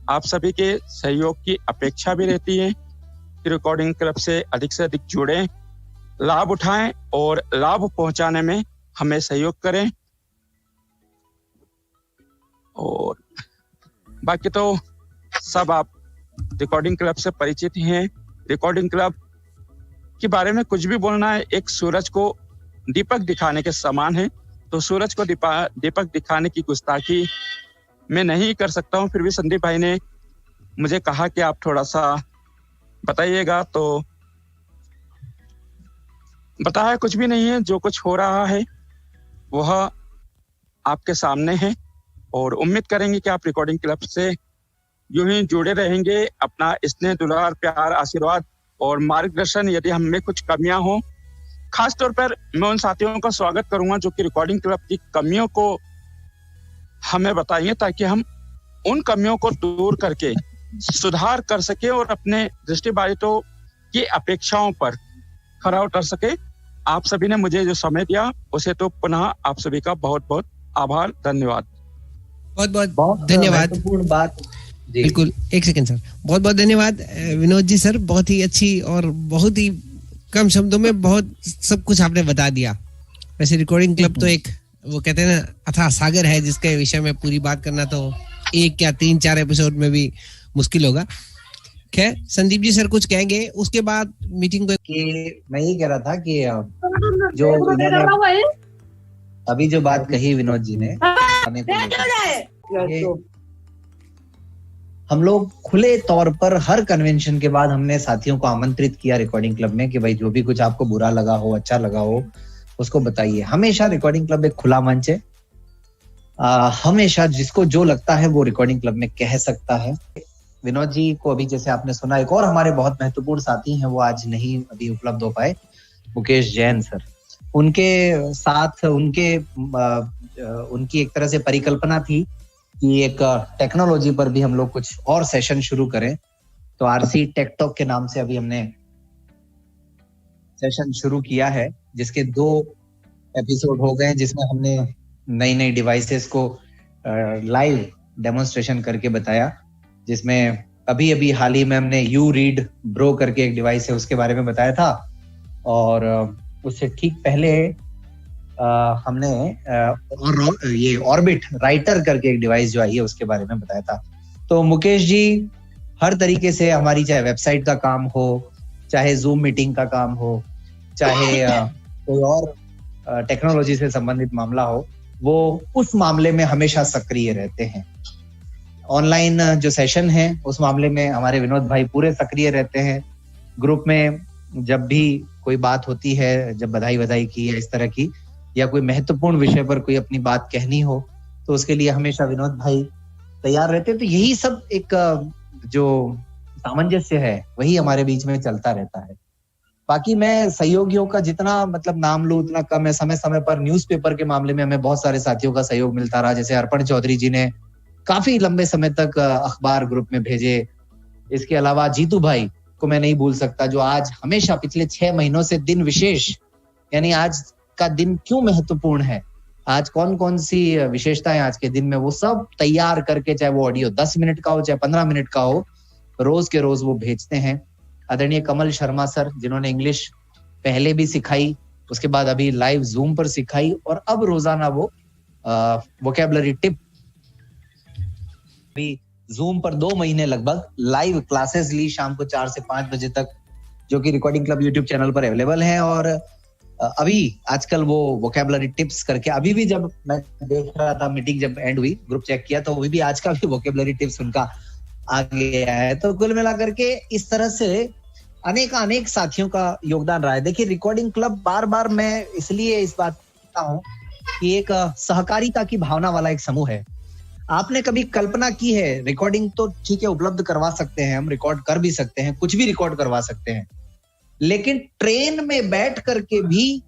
आप सभी के सहयोग की अपेक्षा भी रहती है कि रिकॉर्डिंग क्लब से अधिक जुड़ें, लाभ उठाएं और लाभ पहुंचाने में हमें सहयोग करें। और बाकी तो सब आप रिकॉर्डिंग क्लब से परिचित ही हैं। रिकॉर्डिंग क्लब के बारे में कुछ भी बोलना है एक सूरज को दीपक दिखाने के समान है। तो सूरज को दीपक दिखाने की गुस्ताखी मैं नहीं कर सकता हूं, फिर भी संदीप भाई ने मुझे कहा कि आप थोड़ा सा बताइएगा, तो बताया कुछ भी नहीं है। जो कुछ हो रहा है वह आपके सामने है और उम्मीद करेंगे कि आप रिकॉर्डिंग क्लब से यूं ही जुड़े रहेंगे। अपना स्नेह, दुलार, प्यार, आशीर्वाद और मार्गदर्शन, यदि हम में कुछ कमियां हो, खास तौर पर मैं उन साथियों का स्वागत करूंगा जो कि रिकॉर्डिंग क्लब की कमियों को हमें बताइए, ताकि हम उन कमियों को दूर करके सुधार कर सके और अपने दृष्टिबाधितों की अपेक्षाओं पर खरा उतर सके। आप सभी ने मुझे जो समय दिया उसे तो पुनः आप सभी का बहुत बहुत आभार, धन्यवाद। बहुत धन्यवाद। महत्वपूर्ण बात। बिल्कुल, एक सेकंड सर, बहुत बहुत धन्यवाद विनोद जी सर, बहुत ही अच्छी और बहुत ही कम शब्दों में बहुत सब कुछ आपने बता दिया। वैसे रिकॉर्डिंग क्लब तो एक वो कहते हैं ना अथाह सागर है, जिसके विषय में पूरी बात करना तो 1 या 3-4 एपिसोड में भी मुश्किल होगा। खैर, संदीप जी सर कुछ कहेंगे, उसके बाद मीटिंग को। कि मैं ये कह रहा था कि जो इन्होंने अभी जो बात कही विनोद जी ने, हम लोग खुले तौर पर हर कन्वेंशन के बाद हमने साथियों को आमंत्रित किया रिकॉर्डिंग क्लब में कि भाई जो भी कुछ आपको बुरा लगा हो, अच्छा लगा हो, उसको बताइए। हमेशा रिकॉर्डिंग क्लब एक खुला मंच है। हमेशा जिसको जो लगता है वो रिकॉर्डिंग क्लब में कह सकता है। विनोद जी को अभी जैसे आपने सुना, एक और हमारे बहुत महत्वपूर्ण साथी हैं, वो आज नहीं अभी उपलब्ध हो पाए, मुकेश जैन सर। उनके साथ उनकी एक तरह से परिकल्पना थी कि एक टेक्नोलॉजी पर भी हम लोग कुछ और सेशन शुरू करें। तो आरसी टेक टॉक के नाम से अभी हमने सेशन शुरू किया है, जिसके 2 एपिसोड हो गए, जिसमें हमने नई नई डिवाइसेस को लाइव डेमोन्स्ट्रेशन करके बताया। जिसमें अभी हाल ही में हमने यू रीड ब्रो करके एक डिवाइस है, उसके बारे में बताया था। और उससे ठीक पहले हमने ये ऑर्बिट राइटर करके एक डिवाइस जो आई है उसके बारे में बताया था। तो मुकेश जी हर तरीके से हमारी, चाहे वेबसाइट का काम हो, चाहे जूम मीटिंग का काम हो, चाहे कोई और टेक्नोलॉजी से संबंधित मामला हो, वो उस मामले में हमेशा सक्रिय रहते हैं। ऑनलाइन जो सेशन है उस मामले में हमारे विनोद भाई पूरे सक्रिय रहते हैं। ग्रुप में जब भी कोई बात होती है, जब बधाई की या इस तरह की, या कोई महत्वपूर्ण विषय पर कोई अपनी बात कहनी हो, तो उसके लिए हमेशा विनोद भाई तैयार रहते हैं। तो यही सब एक जो सामंजस्य है वही हमारे बीच में चलता रहता है। बाकी मैं सहयोगियों का जितना मतलब नाम लूं उतना कम है। समय समय पर न्यूज़पेपर के मामले में हमें बहुत सारे साथियों का सहयोग मिलता रहा, जैसे अर्पण चौधरी जी ने काफी लंबे समय तक अखबार ग्रुप में भेजे। इसके अलावा जीतू भाई को मैं नहीं भूल सकता, जो आज हमेशा पिछले 6 महीनों से दिन विशेष, यानी आज का दिन क्यों महत्वपूर्ण है, आज कौन कौन सी विशेषताएं आज के दिन में, वो सब तैयार करके, चाहे वो ऑडियो 10 मिनट का हो चाहे 15 मिनट का हो, रोज के रोज वो भेजते हैं। आदरणीय कमल शर्मा सर, जिन्होंने इंग्लिश पहले भी सिखाई, उसके बाद अभी लाइव जूम पर सिखाई, और अब रोजाना वो वोकैबुलरी टिप भी जूम पर 2 महीने लगभग लाइव क्लासेस ली शाम को 4 से 5 बजे तक, जो कि रिकॉर्डिंग क्लब यूट्यूब चैनल पर अवेलेबल है। और अभी आजकल वो वोकैबुलरी टिप्स करके, अभी भी जब मैं देख रहा था, मीटिंग जब एंड हुई, ग्रुप चेक किया, तो अभी भी आज का भी वोकैबुलरी टिप्स उनका आ गया है। तो कुल मिलाकर के इस तरह से अनेक साथियों का योगदान रहा है। देखिए, रिकॉर्डिंग क्लब बार बार मैं इसलिए इस बात कहता हूँ कि एक सहकारिता की भावना वाला एक समूह है। आपने कभी कल्पना की है, रिकॉर्डिंग तो ठीक है उपलब्ध करवा सकते हैं, हम रिकॉर्ड कर भी सकते हैं, कुछ भी रिकॉर्ड करवा सकते हैं, लेकिन ट्रेन में बैठ करके भी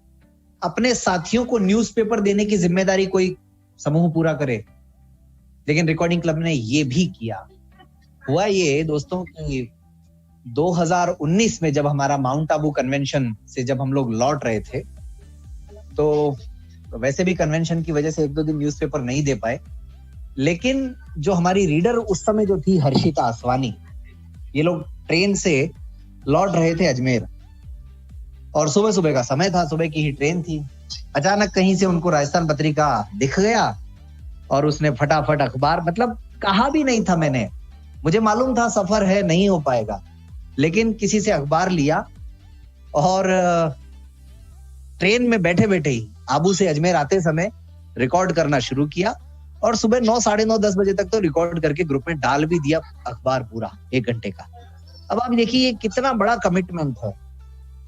अपने साथियों को न्यूज़पेपर देने की जिम्मेदारी कोई समूह पूरा करे। लेकिन रिकॉर्डिंग क्लब ने ये भी किया। हुआ ये दोस्तों कि 2019 में जब हमारा माउंट आबू कन्वेंशन से जब हम लोग लौट रहे थे, तो वैसे भी कन्वेंशन की वजह से 1-2 दिन न्यूज़पेपर नहीं दे पाए, लेकिन जो हमारी रीडर उस समय जो थी हर्षिता आसवानी, ये लोग ट्रेन से लौट रहे थे अजमेर, और सुबह सुबह का समय था, सुबह की ही ट्रेन थी। अचानक कहीं से उनको राजस्थान पत्रिका दिख गया और उसने फटाफट अखबार, मतलब कहा भी नहीं था मैंने, मुझे मालूम था सफर है नहीं हो पाएगा, लेकिन किसी से अखबार लिया और ट्रेन में बैठे बैठे ही आबू से अजमेर आते समय रिकॉर्ड करना शुरू किया, और सुबह 9, साढ़े 9, 10 बजे तक तो रिकॉर्ड करके ग्रुप में डाल भी दिया अखबार पूरा 1 घंटे का। अब आप देखिए ये कितना बड़ा कमिटमेंट है।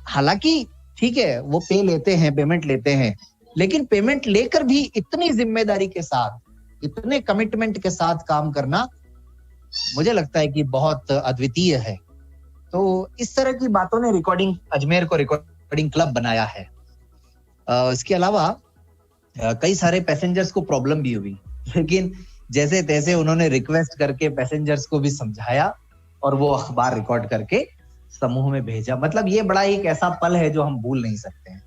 हालांकि ठीक है वो पे लेते हैं, पेमेंट लेते हैं, लेकिन पेमेंट लेकर भी इतनी जिम्मेदारी के साथ, इतने कमिटमेंट के साथ काम करना मुझे लगता है कि बहुत अद्वितीय है। तो इस तरह की बातों ने रिकॉर्डिंग अजमेर को रिकॉर्डिंग क्लब बनाया है। इसके अलावा कई सारे पैसेंजर्स को प्रॉब्लम भी हुई, लेकिन जैसे तैसे उन्होंने रिक्वेस्ट करके पैसेंजर्स को भी समझाया और वो अखबार रिकॉर्ड करके समूह में भेजा। मतलब ये बड़ा एक ऐसा पल है जो हम भूल नहीं सकते हैं।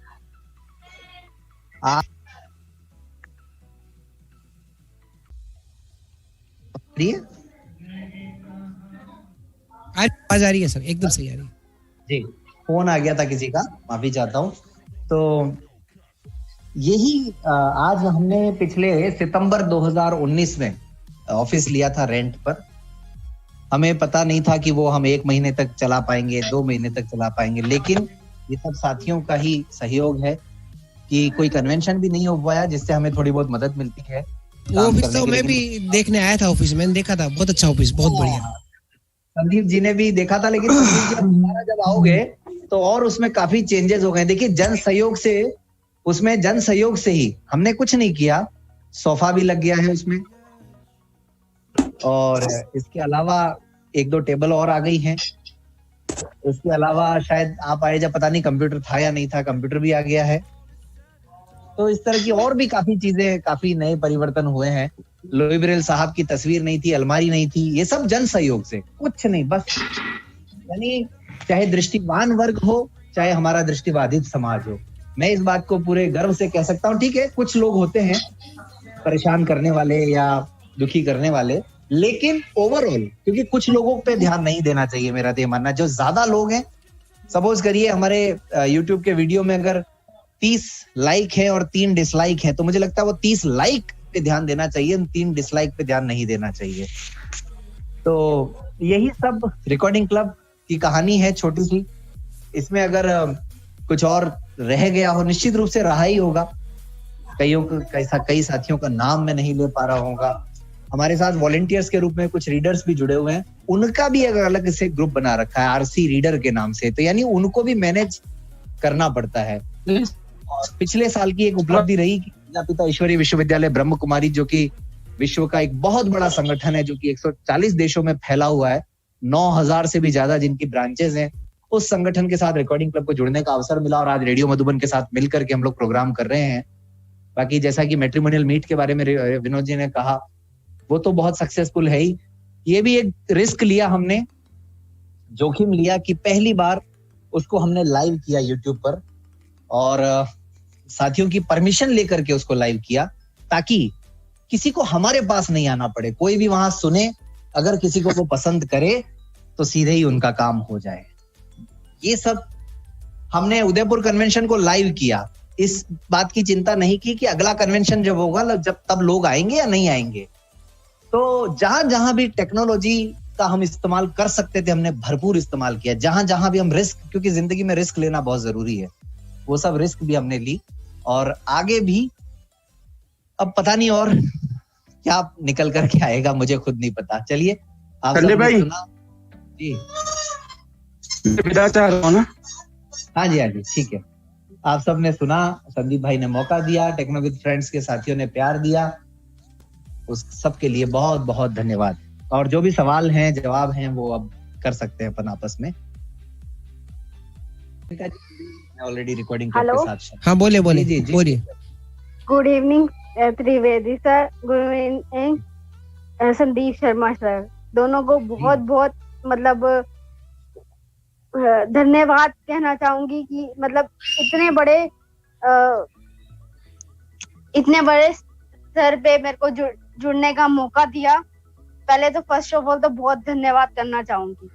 आवाज आ रही है सर, एकदम सही आ रही है जी। फोन आ गया था किसी का, माफी चाहता हूँ। तो यही आज हमने पिछले सितंबर 2019 में ऑफिस लिया था रेंट पर। हमें पता नहीं था कि वो हम 1 महीने तक चला पाएंगे, 2 महीने तक चला पाएंगे, लेकिन ये सब साथियों का ही सहयोग है कि कोई कन्वेंशन भी नहीं हो पाया जिससे हमें थोड़ी बहुत मदद मिलती है। वो ऑफिस तो मैं भी देखने आया था, ऑफिस मैंने देखा था, बहुत अच्छा ऑफिस, बहुत बढ़िया। संदीप जी ने भी देखा था, लेकिन जब आओगे तो और उसमें काफी चेंजेस हो गए। देखिए जन सहयोग से ही हमने कुछ नहीं किया, सोफा भी लग गया है उसमें, और इसके अलावा 1-2 टेबल और आ गई हैं। इसके अलावा शायद आप आए जब पता नहीं कंप्यूटर था या नहीं था, कंप्यूटर भी आ गया है। तो इस तरह की और भी काफी चीजें, काफी नए परिवर्तन हुए हैं। लोई ब्रेल साहब की तस्वीर नहीं थी, अलमारी नहीं थी, ये सब जन सहयोग से, कुछ नहीं, बस यानी चाहे दृष्टिवान वर्ग हो चाहे हमारा दृष्टिबाधित समाज हो, मैं इस बात को पूरे गर्व से कह सकता हूँ। ठीक है कुछ लोग होते हैं परेशान करने वाले या दुखी करने वाले, लेकिन ओवरऑल क्योंकि कुछ लोगों पे ध्यान नहीं देना चाहिए, मेरा तो ये मानना। जो ज्यादा लोग हैं, सपोज करिए हमारे YouTube के वीडियो में अगर 30 लाइक है और 3 डिसलाइक है, तो मुझे लगता है वो 30 लाइक पे ध्यान देना चाहिए, 3 डिसलाइक पे ध्यान नहीं देना चाहिए। तो यही सब रिकॉर्डिंग क्लब की कहानी है छोटी सी। इसमें अगर कुछ और रह गया हो, निश्चित रूप से रहा ही होगा। कई साथियों का नाम मैं नहीं ले पा रहा होगा। हमारे साथ वॉलंटियर्स के रूप में कुछ रीडर्स भी जुड़े हुए हैं, उनका भी एक अलग से ग्रुप बना रखा है आरसी रीडर के नाम से, तो यानी उनको भी मैनेज करना पड़ता है। पिछले साल की एक उपलब्धि रही कि प्रजापिता ईश्वरीय विश्वविद्यालय ब्रह्म कुमारी, जो कि विश्व का एक बहुत बड़ा संगठन है, जो कि 140 देशों में फैला हुआ है, 9000 से भी ज्यादा जिनकी ब्रांचेस हैं, उस संगठन के साथ रिकॉर्डिंग क्लब को जुड़ने का अवसर मिला और आज रेडियो मधुबन के साथ मिलकर के हम लोग प्रोग्राम कर रहे हैं। बाकी जैसा कि मैट्रिमोनियल मीट के बारे में विनोद जी ने कहा, वो तो बहुत सक्सेसफुल है ही। ये भी एक रिस्क लिया हमने, जोखिम लिया कि पहली बार उसको हमने लाइव किया यूट्यूब पर और साथियों की परमिशन लेकर के उसको लाइव किया, ताकि किसी को हमारे पास नहीं आना पड़े, कोई भी वहां सुने, अगर किसी को वो पसंद करे तो सीधे ही उनका काम हो जाए। ये सब हमने उदयपुर कन्वेंशन को लाइव किया, इस बात की चिंता नहीं की कि अगला कन्वेंशन जब होगा जब तब लोग आएंगे या नहीं आएंगे। तो जहां जहां भी टेक्नोलॉजी का हम इस्तेमाल कर सकते थे हमने भरपूर इस्तेमाल किया। जहां जहां भी हम रिस्क, क्योंकि जिंदगी में रिस्क लेना बहुत जरूरी है, वो सब रिस्क भी हमने ली और आगे भी अब पता नहीं और क्या निकल कर के आएगा, मुझे खुद नहीं पता। चलिए आप संदीप भाई सुना जी, विदा चाह रहा हूं ना। हाँ जी ठीक है। आप सबने सुना, संदीप भाई ने मौका दिया, टेक्नो विद फ्रेंड्स के साथियों ने प्यार दिया, उस सब के लिए बहुत बहुत धन्यवाद। और जो भी सवाल हैं जवाब हैं वो अब कर सकते हैं अपन आपस में। ऑलरेडी रिकॉर्डिंग के साथ। हाँ बोलिए। Good evening Trivedi sir, good evening Sandeep Sharma sir, दोनों को बहुत बहुत मतलब धन्यवाद कहना चाहूंगी कि मतलब इतने बड़े स्तर पे मेरे को जुड़ने का मौका दिया। पहले तो फर्स्ट ऑफ ऑल तो बहुत धन्यवाद करना चाहूंगी।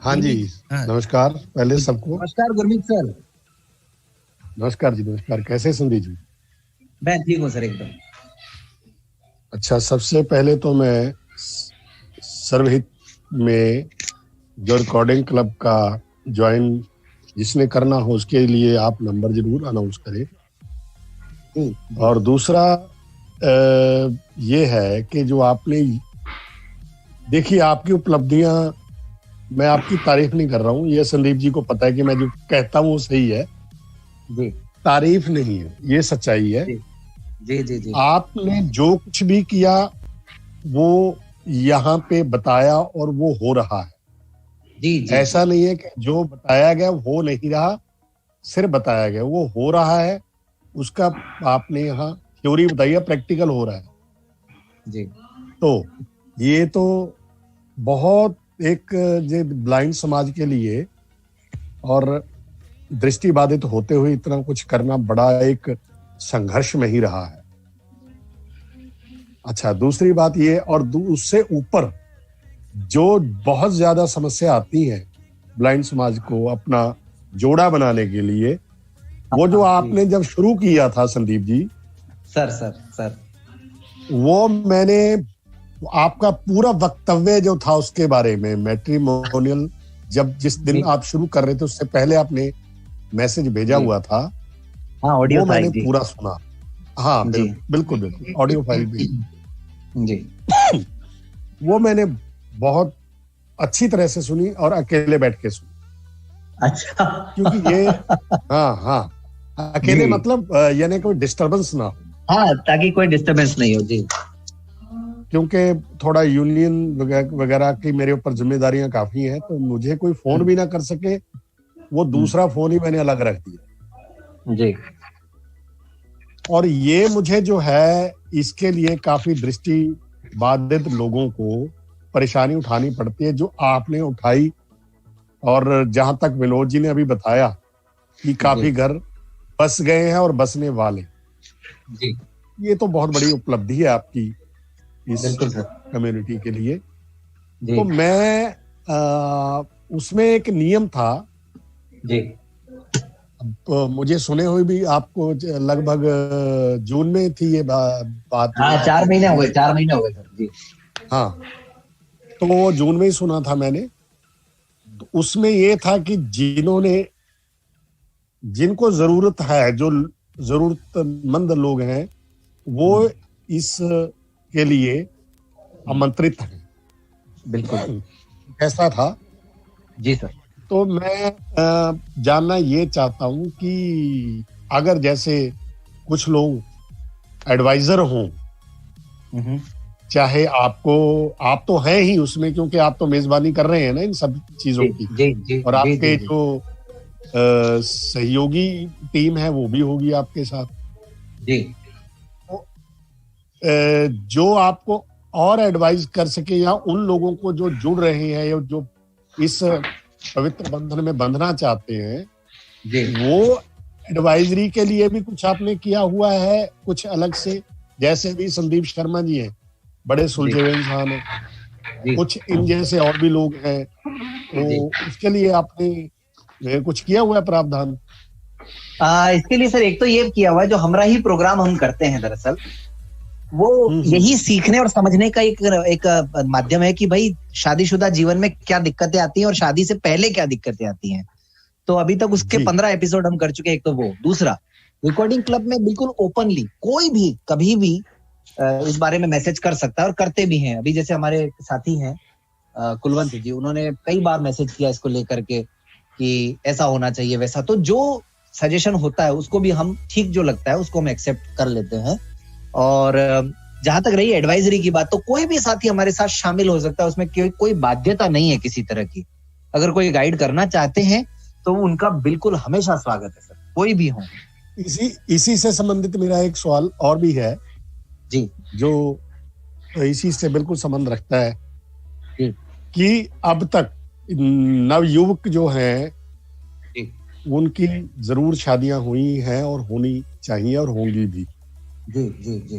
हाँ जी, नमस्कार पहले सबको। नमस्कार गुरमीत सर। नमस्कार जी, नमस्कार। कैसे संदीप जी? मैं ठीक हूँ सर, एकदम। अच्छा, सबसे पहले तो मैं सर्वहित में जो रिकॉर्डिंग क्लब का ज्वाइन जिसने करना हो उसके लिए आप नंबर जरूर अनाउंस करें। और दूसरा ये है कि जो आपने देखिए, आपकी उपलब्धियां, मैं आपकी तारीफ नहीं कर रहा हूँ, ये संदीप जी को पता है कि मैं जो कहता हूँ वो सही है, तारीफ नहीं है, ये सच्चाई है। जी। आपने जो कुछ भी किया वो यहाँ पे बताया और वो हो रहा है। जी। ऐसा नहीं है कि जो बताया गया हो नहीं रहा, सिर्फ बताया गया, वो हो रहा है। उसका आपने यहाँ थ्योरी बताई है, प्रैक्टिकल हो रहा है जी। तो ये तो बहुत एक ब्लाइंड समाज के लिए और दृष्टिबाधित होते हुए इतना कुछ करना बड़ा एक संघर्ष में ही रहा है। अच्छा, दूसरी बात ये, और उससे ऊपर जो बहुत ज्यादा समस्या आती है ब्लाइंड समाज को अपना जोड़ा बनाने के लिए, वो जो आपने जब शुरू किया था संदीप जी सर वो मैंने आपका पूरा वक्तव्य जो था उसके बारे में, मैट्रिमोनियल जिस दिन आप शुरू कर रहे थे उससे पहले आपने मैसेज भेजा हुआ था, ऑडियो वो मैंने पूरा सुना। हाँ बिल्कुल ऑडियो फाइल भी जी। वो मैंने बहुत अच्छी तरह से सुनी और अकेले बैठ के सुनी। अच्छा। क्योंकि ये हाँ अकेले मतलब यानी कोई डिस्टरबेंस ना हो। हाँ, ताकि कोई डिस्टरबेंस नहीं हो जी। क्योंकि थोड़ा यूनियन वगैरह की मेरे ऊपर जिम्मेदारियां काफी हैं, तो मुझे कोई फोन भी ना कर सके, वो दूसरा फोन ही मैंने अलग रख दिया जी। और ये मुझे जो है इसके लिए काफी दृष्टि बाधित लोगों को परेशानी उठानी पड़ती है, जो आपने उठाई। और जहां तक विनोद जी ने अभी बताया कि काफी घर बस गए हैं और बसने वाले जी, ये तो बहुत बड़ी उपलब्धि है आपकी इस कम्युनिटी के लिए। तो मैं उसमें एक नियम था जी। मुझे सुने हुए भी आपको लगभग जून में थी ये बात। हाँ, 4 महीने हो गए सर जी। हाँ, तो वो जून में ही सुना था मैंने। तो उसमें ये था कि जिनको जरूरत है, जो जरूरतमंद लोग हैं, वो इस के लिए आमंत्रित हैं। बिल्कुल ऐसा था जी सर। तो मैं जानना ये चाहता हूं कि अगर जैसे कुछ लोग एडवाइजर हों चाहे आप तो हैं ही उसमें, क्योंकि आप तो मेजबानी कर रहे हैं ना इन सब चीजों की। जी, और आपके जी। जो सहयोगी टीम है वो भी होगी आपके साथ जी। जो आपको और एडवाइस कर सके, या उन लोगों को जो जुड़ रहे हैं या जो इस पवित्र बंधन में बंधना चाहते हैं जी। वो एडवाइजरी के लिए भी कुछ आपने किया हुआ है कुछ अलग से? जैसे भी संदीप शर्मा जी हैं, बड़े सुलझे हुए इंसान हैं, कुछ इन जैसे और भी लोग हैं, तो उसके लिए आपने कुछ किया हुआ है प्रावधान? इसके लिए सर एक तो ये किया हुआ है, जो हमरा ही प्रोग्राम हम करते हैं दरअसल वो यही सीखने और समझने का एक माध्यम है कि भाई शादीशुदा जीवन में क्या दिक्कतें आती हैं और शादी से पहले क्या दिक्कतें आती हैं। तो अभी तक उसके 15 एपिसोड हम कर चुके हैं। एक तो वो, दूसरा रिकॉर्डिंग क्लब में बिल्कुल ओपनली कोई भी कभी भी इस बारे में मैसेज कर सकता है और करते भी हैं। अभी जैसे हमारे साथी हैं कुलवंत जी, उन्होंने कई बार मैसेज किया इसको लेकर के कि ऐसा होना चाहिए वैसा। तो जो सजेशन होता है उसको भी हम ठीक जो लगता है उसको हम एक्सेप्ट कर लेते हैं। और जहां तक रही एडवाइजरी की बात, तो कोई भी साथी हमारे साथ शामिल हो सकता है, उसमें कोई बाध्यता नहीं है किसी तरह की। अगर कोई गाइड करना चाहते हैं तो उनका बिल्कुल हमेशा स्वागत है सर, कोई भी हो। इसी से संबंधित मेरा एक सवाल और भी है जी, जो इसी से बिल्कुल संबंध रखता है जी। कि अब तक नवयुवक जो हैं उनकी जरूर शादियां हुई हैं और होनी चाहिए और होंगी भी। जी जी जी।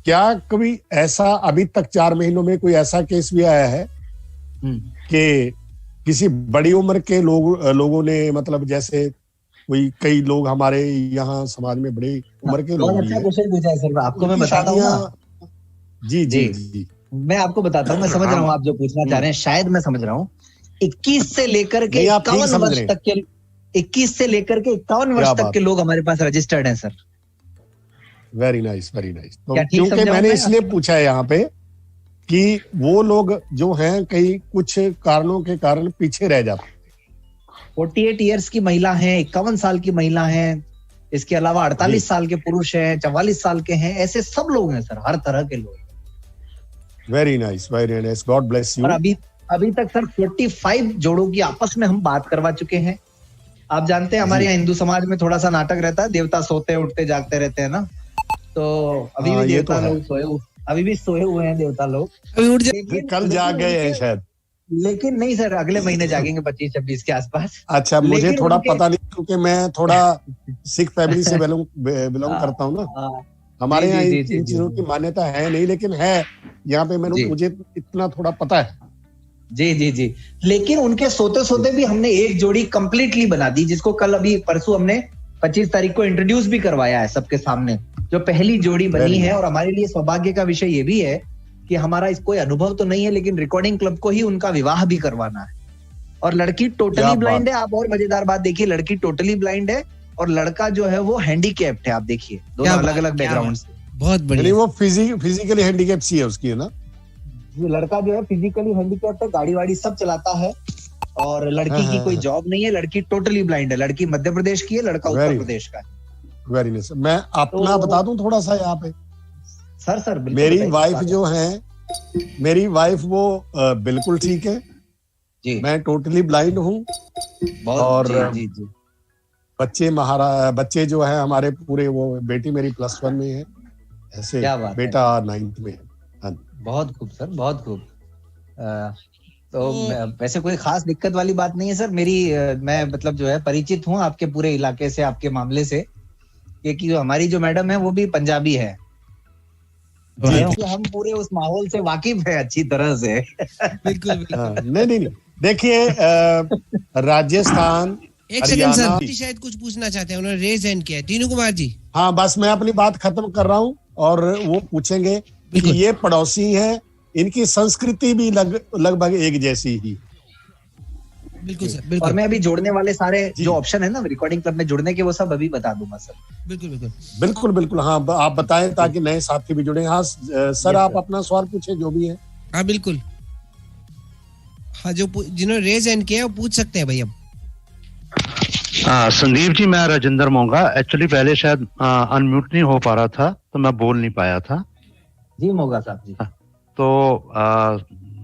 क्या कभी ऐसा अभी तक 4 महीनों में कोई ऐसा केस भी आया है कि किसी बड़ी उम्र के लोगों ने, मतलब जैसे कोई कई लोग हमारे यहाँ समाज में बड़ी उम्र के लोग अच्छा क्वेश्चन पूछा है सर, आपको मैं बताता हूँ ना। जी जी जी, मैं आपको बताता हूँ, मैं समझ रहा हूँ आप जो पूछना चाह रहे हैं, शायद मैं समझ रहा हूँ। 21 से लेकर के 51 वर्ष तक के 21 से लेकर के 51 वर्ष तक के लोग हमारे पास रजिस्टर्ड हैं sir. Very nice, very nice. तो क्योंकि मैंने इसलिए पूछा है यहाँ पे कि वो लोग जो हैं कई कुछ कारणों के कारण पीछे रह जाते हैं। 48 इयर्स की महिला है, 51 साल की महिला है, इसके अलावा 48 साल के पुरुष हैं, 44 साल के हैं, ऐसे सब लोग हैं सर, हर तरह के लोग। Very nice, very nice, God bless you. और अभी तक सर 45 जोड़ों की आपस में हम बात करवा चुके हैं। आप जानते हैं हमारे यहाँ हिंदू समाज में थोड़ा सा नाटक रहता है, देवता सोते उठते जागते रहते हैं ना, तो अभी भी देवता लोग अभी भी सोए हुए हैं देवता लोग, अभी उठ जाए, कल जाग गए हैं शायद, लेकिन नहीं सर, अगले महीने जागेंगे 25-26 के आसपास। अच्छा, मुझे थोड़ा पता नहीं क्योंकि मैं थोड़ा सिख फैमिली से बिलोंग करता हूँ ना, हमारे यहाँ इन चीजों की मान्यता है नहीं, लेकिन है यहाँ पे मुझे इतना थोड़ा पता है। जी जी जी। लेकिन उनके सोते सोते भी हमने एक जोड़ी कंप्लीटली बना दी, जिसको कल अभी परसों हमने 25 तारीख को इंट्रोड्यूस भी करवाया है सबके सामने, जो पहली जोड़ी बनी है। और हमारे लिए सौभाग्य का विषय ये भी है कि हमारा इस कोई अनुभव तो नहीं है, लेकिन रिकॉर्डिंग क्लब को ही उनका विवाह भी करवाना है। और लड़की टोटली ब्लाइंड है। आप और मजेदार बात देखिए, लड़की टोटली ब्लाइंड है और लड़का जो है वो हैंडीकैप्ड है। आप देखिए, दोनों अलग अलग बैकग्राउंड से। बहुत बढ़िया। वो फिजिकली हैंडीकैप सी है उसकी, है ना? लड़का जो है फिजिकली हैंडीकैप्ड है, गाड़ी वाड़ी सब चलाता है, और लड़की की कोई जॉब नहीं है, लड़की टोटली ब्लाइंड है। लड़की मध्य प्रदेश की है, लड़का उत्तर प्रदेश का है। Very nice. मैं अपना बता दूं थोड़ा सा यहाँ पे, सर मेरी वाइफ जो है, मेरी वाइफ वो बिल्कुल ठीक है जी। मैं टोटली ब्लाइंड हूँ और जी, जी। बच्चे जो है हमारे पूरे, वो बेटी मेरी +1 में है, ऐसे बेटा 9th में है। बहुत खूब सर, बहुत खूब। तो वैसे कोई खास दिक्कत वाली बात नहीं है सर। मैं मतलब जो है परिचित हूँ आपके पूरे इलाके से, आपके मामले से, क्योंकि हमारी जो मैडम है वो भी पंजाबी है, हम पूरे उस माहौल से वाकिफ है अच्छी तरह से। बिल्कुल। नहीं, देखिए राजस्थान, एक सेकंड सर, शायद कुछ पूछना चाहते हैं, उन्होंने रेज हैंड किया है। टीनू कुमार जी। हाँ, बस मैं अपनी बात खत्म कर रहा हूँ और वो पूछेंगे कि ये पड़ोसी है, इनकी संस्कृति भी लगभग एक जैसी ही। बिल्कुल सर, बिल्कुल। और मैं अभी जोड़ने वाले सारे जो ऑप्शन है ना रिकॉर्डिंग क्लब में जुड़ने के, वो सब अभी बता दूंगा सर। बिल्कुल। हाँ, आप बताएं ताकि नए साथी भी जुड़े। हाँ सर, आप अपना सवाल पूछे जो भी है। हाँ बिल्कुल। हाँ, जिन्होंने रेज हैंड किया वो पूछ सकते हैं भाई अब। संदीप जी, मैं राजेंद्र मोंगा। एक्चुअली पहले शायद अनम्यूट नहीं हो पा रहा था, तो मैं बोल नहीं पाया था। जी मोगा साहब जी। तो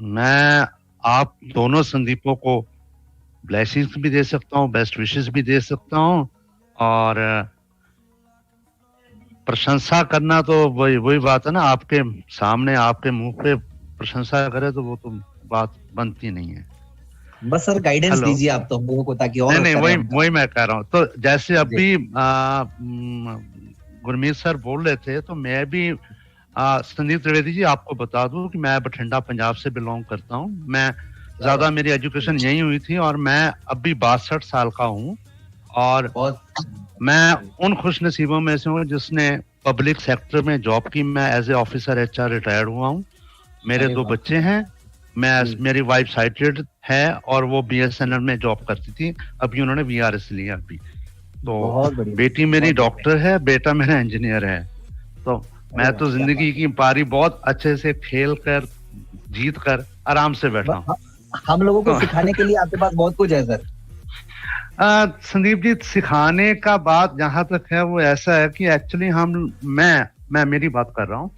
मैं आप दोनों संदीपों को ब्लेसिंग्स भी दे सकता हूँ, बेस्ट विशेस भी दे सकता हूँ, और प्रशंसा करना तो वही बात है ना, आपके सामने आपके मुंह पे प्रशंसा करे तो वो तो बात बनती नहीं है। बस सर गाइडेंस दीजिए आप तो हम लोगों को, ताकि और नहीं वही मैं कह रहा हूँ। तो जैसे अभी गुरमीत सर बोल रहे थे, तो मैं भी संदीप त्रिवेदी जी आपको बता दूं कि मैं बठिंडा पंजाब से बिलोंग करता हूँ। मैं ज्यादा मेरी एजुकेशन यही हुई थी और मैं अभी 62 साल का हूँ, और मैं उन खुश नसीबों में से हूँ जिसने पब्लिक सेक्टर में जॉब की। मैं as a officer HR retired हुआ हूँ। मेरे 2 बच्चे हैं। मेरी वाइफ साइटेड है और वो BSNL में जॉब करती थी, अभी उन्होंने VRS लिया अभी। तो बेटी मेरी डॉक्टर है, बेटा मेरा इंजीनियर है। तो मैं तो जिंदगी की पारी बहुत अच्छे से खेल कर जीत कर आराम से बैठा हूँ। हम लोगों को सिखाने के लिए आपके पास बहुत कुछ है सर। संदीप जी, सिखाने का बात जहां तक है वो ऐसा है कि एक्चुअली मैं मेरी बात कर रहा हूँ,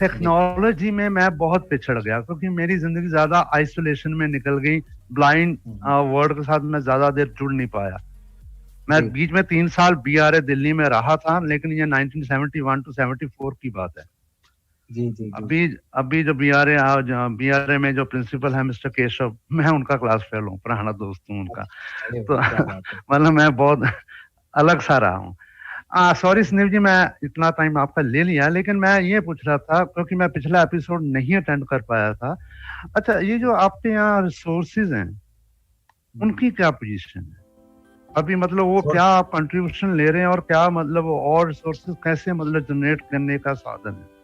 टेक्नोलॉजी में मैं बहुत पिछड़ गया, क्योंकि मेरी जिंदगी ज्यादा आइसोलेशन में निकल गई। ब्लाइंड वर्ल्ड के साथ मैं ज्यादा देर जुड़ नहीं पाया। मैं बीच में 3 साल BRA दिल्ली में रहा था, लेकिन ये 1971 to 74 की बात है। जी। अभी जो BRA में जो प्रिंसिपल है मिस्टर केशव, मैं उनका क्लास फेलो हूँ, पुराना दोस्त हूँ उनका। तो मतलब मैं बहुत अलग सा रहा हूँ। सॉरी संदीप जी, मैं इतना टाइम आपका ले लिया, लेकिन मैं ये पूछ रहा था क्योंकि मैं पिछला एपिसोड नहीं अटेंड कर पाया था। अच्छा, ये जो आपके यहाँ रिसोर्सेज हैं, उनकी क्या पोजीशन है अभी? मतलब वो क्या आप कंट्रीब्यूशन ले रहे हैं, और क्या मतलब और रिसोर्सेज कैसे मतलब जनरेट करने का साधन है?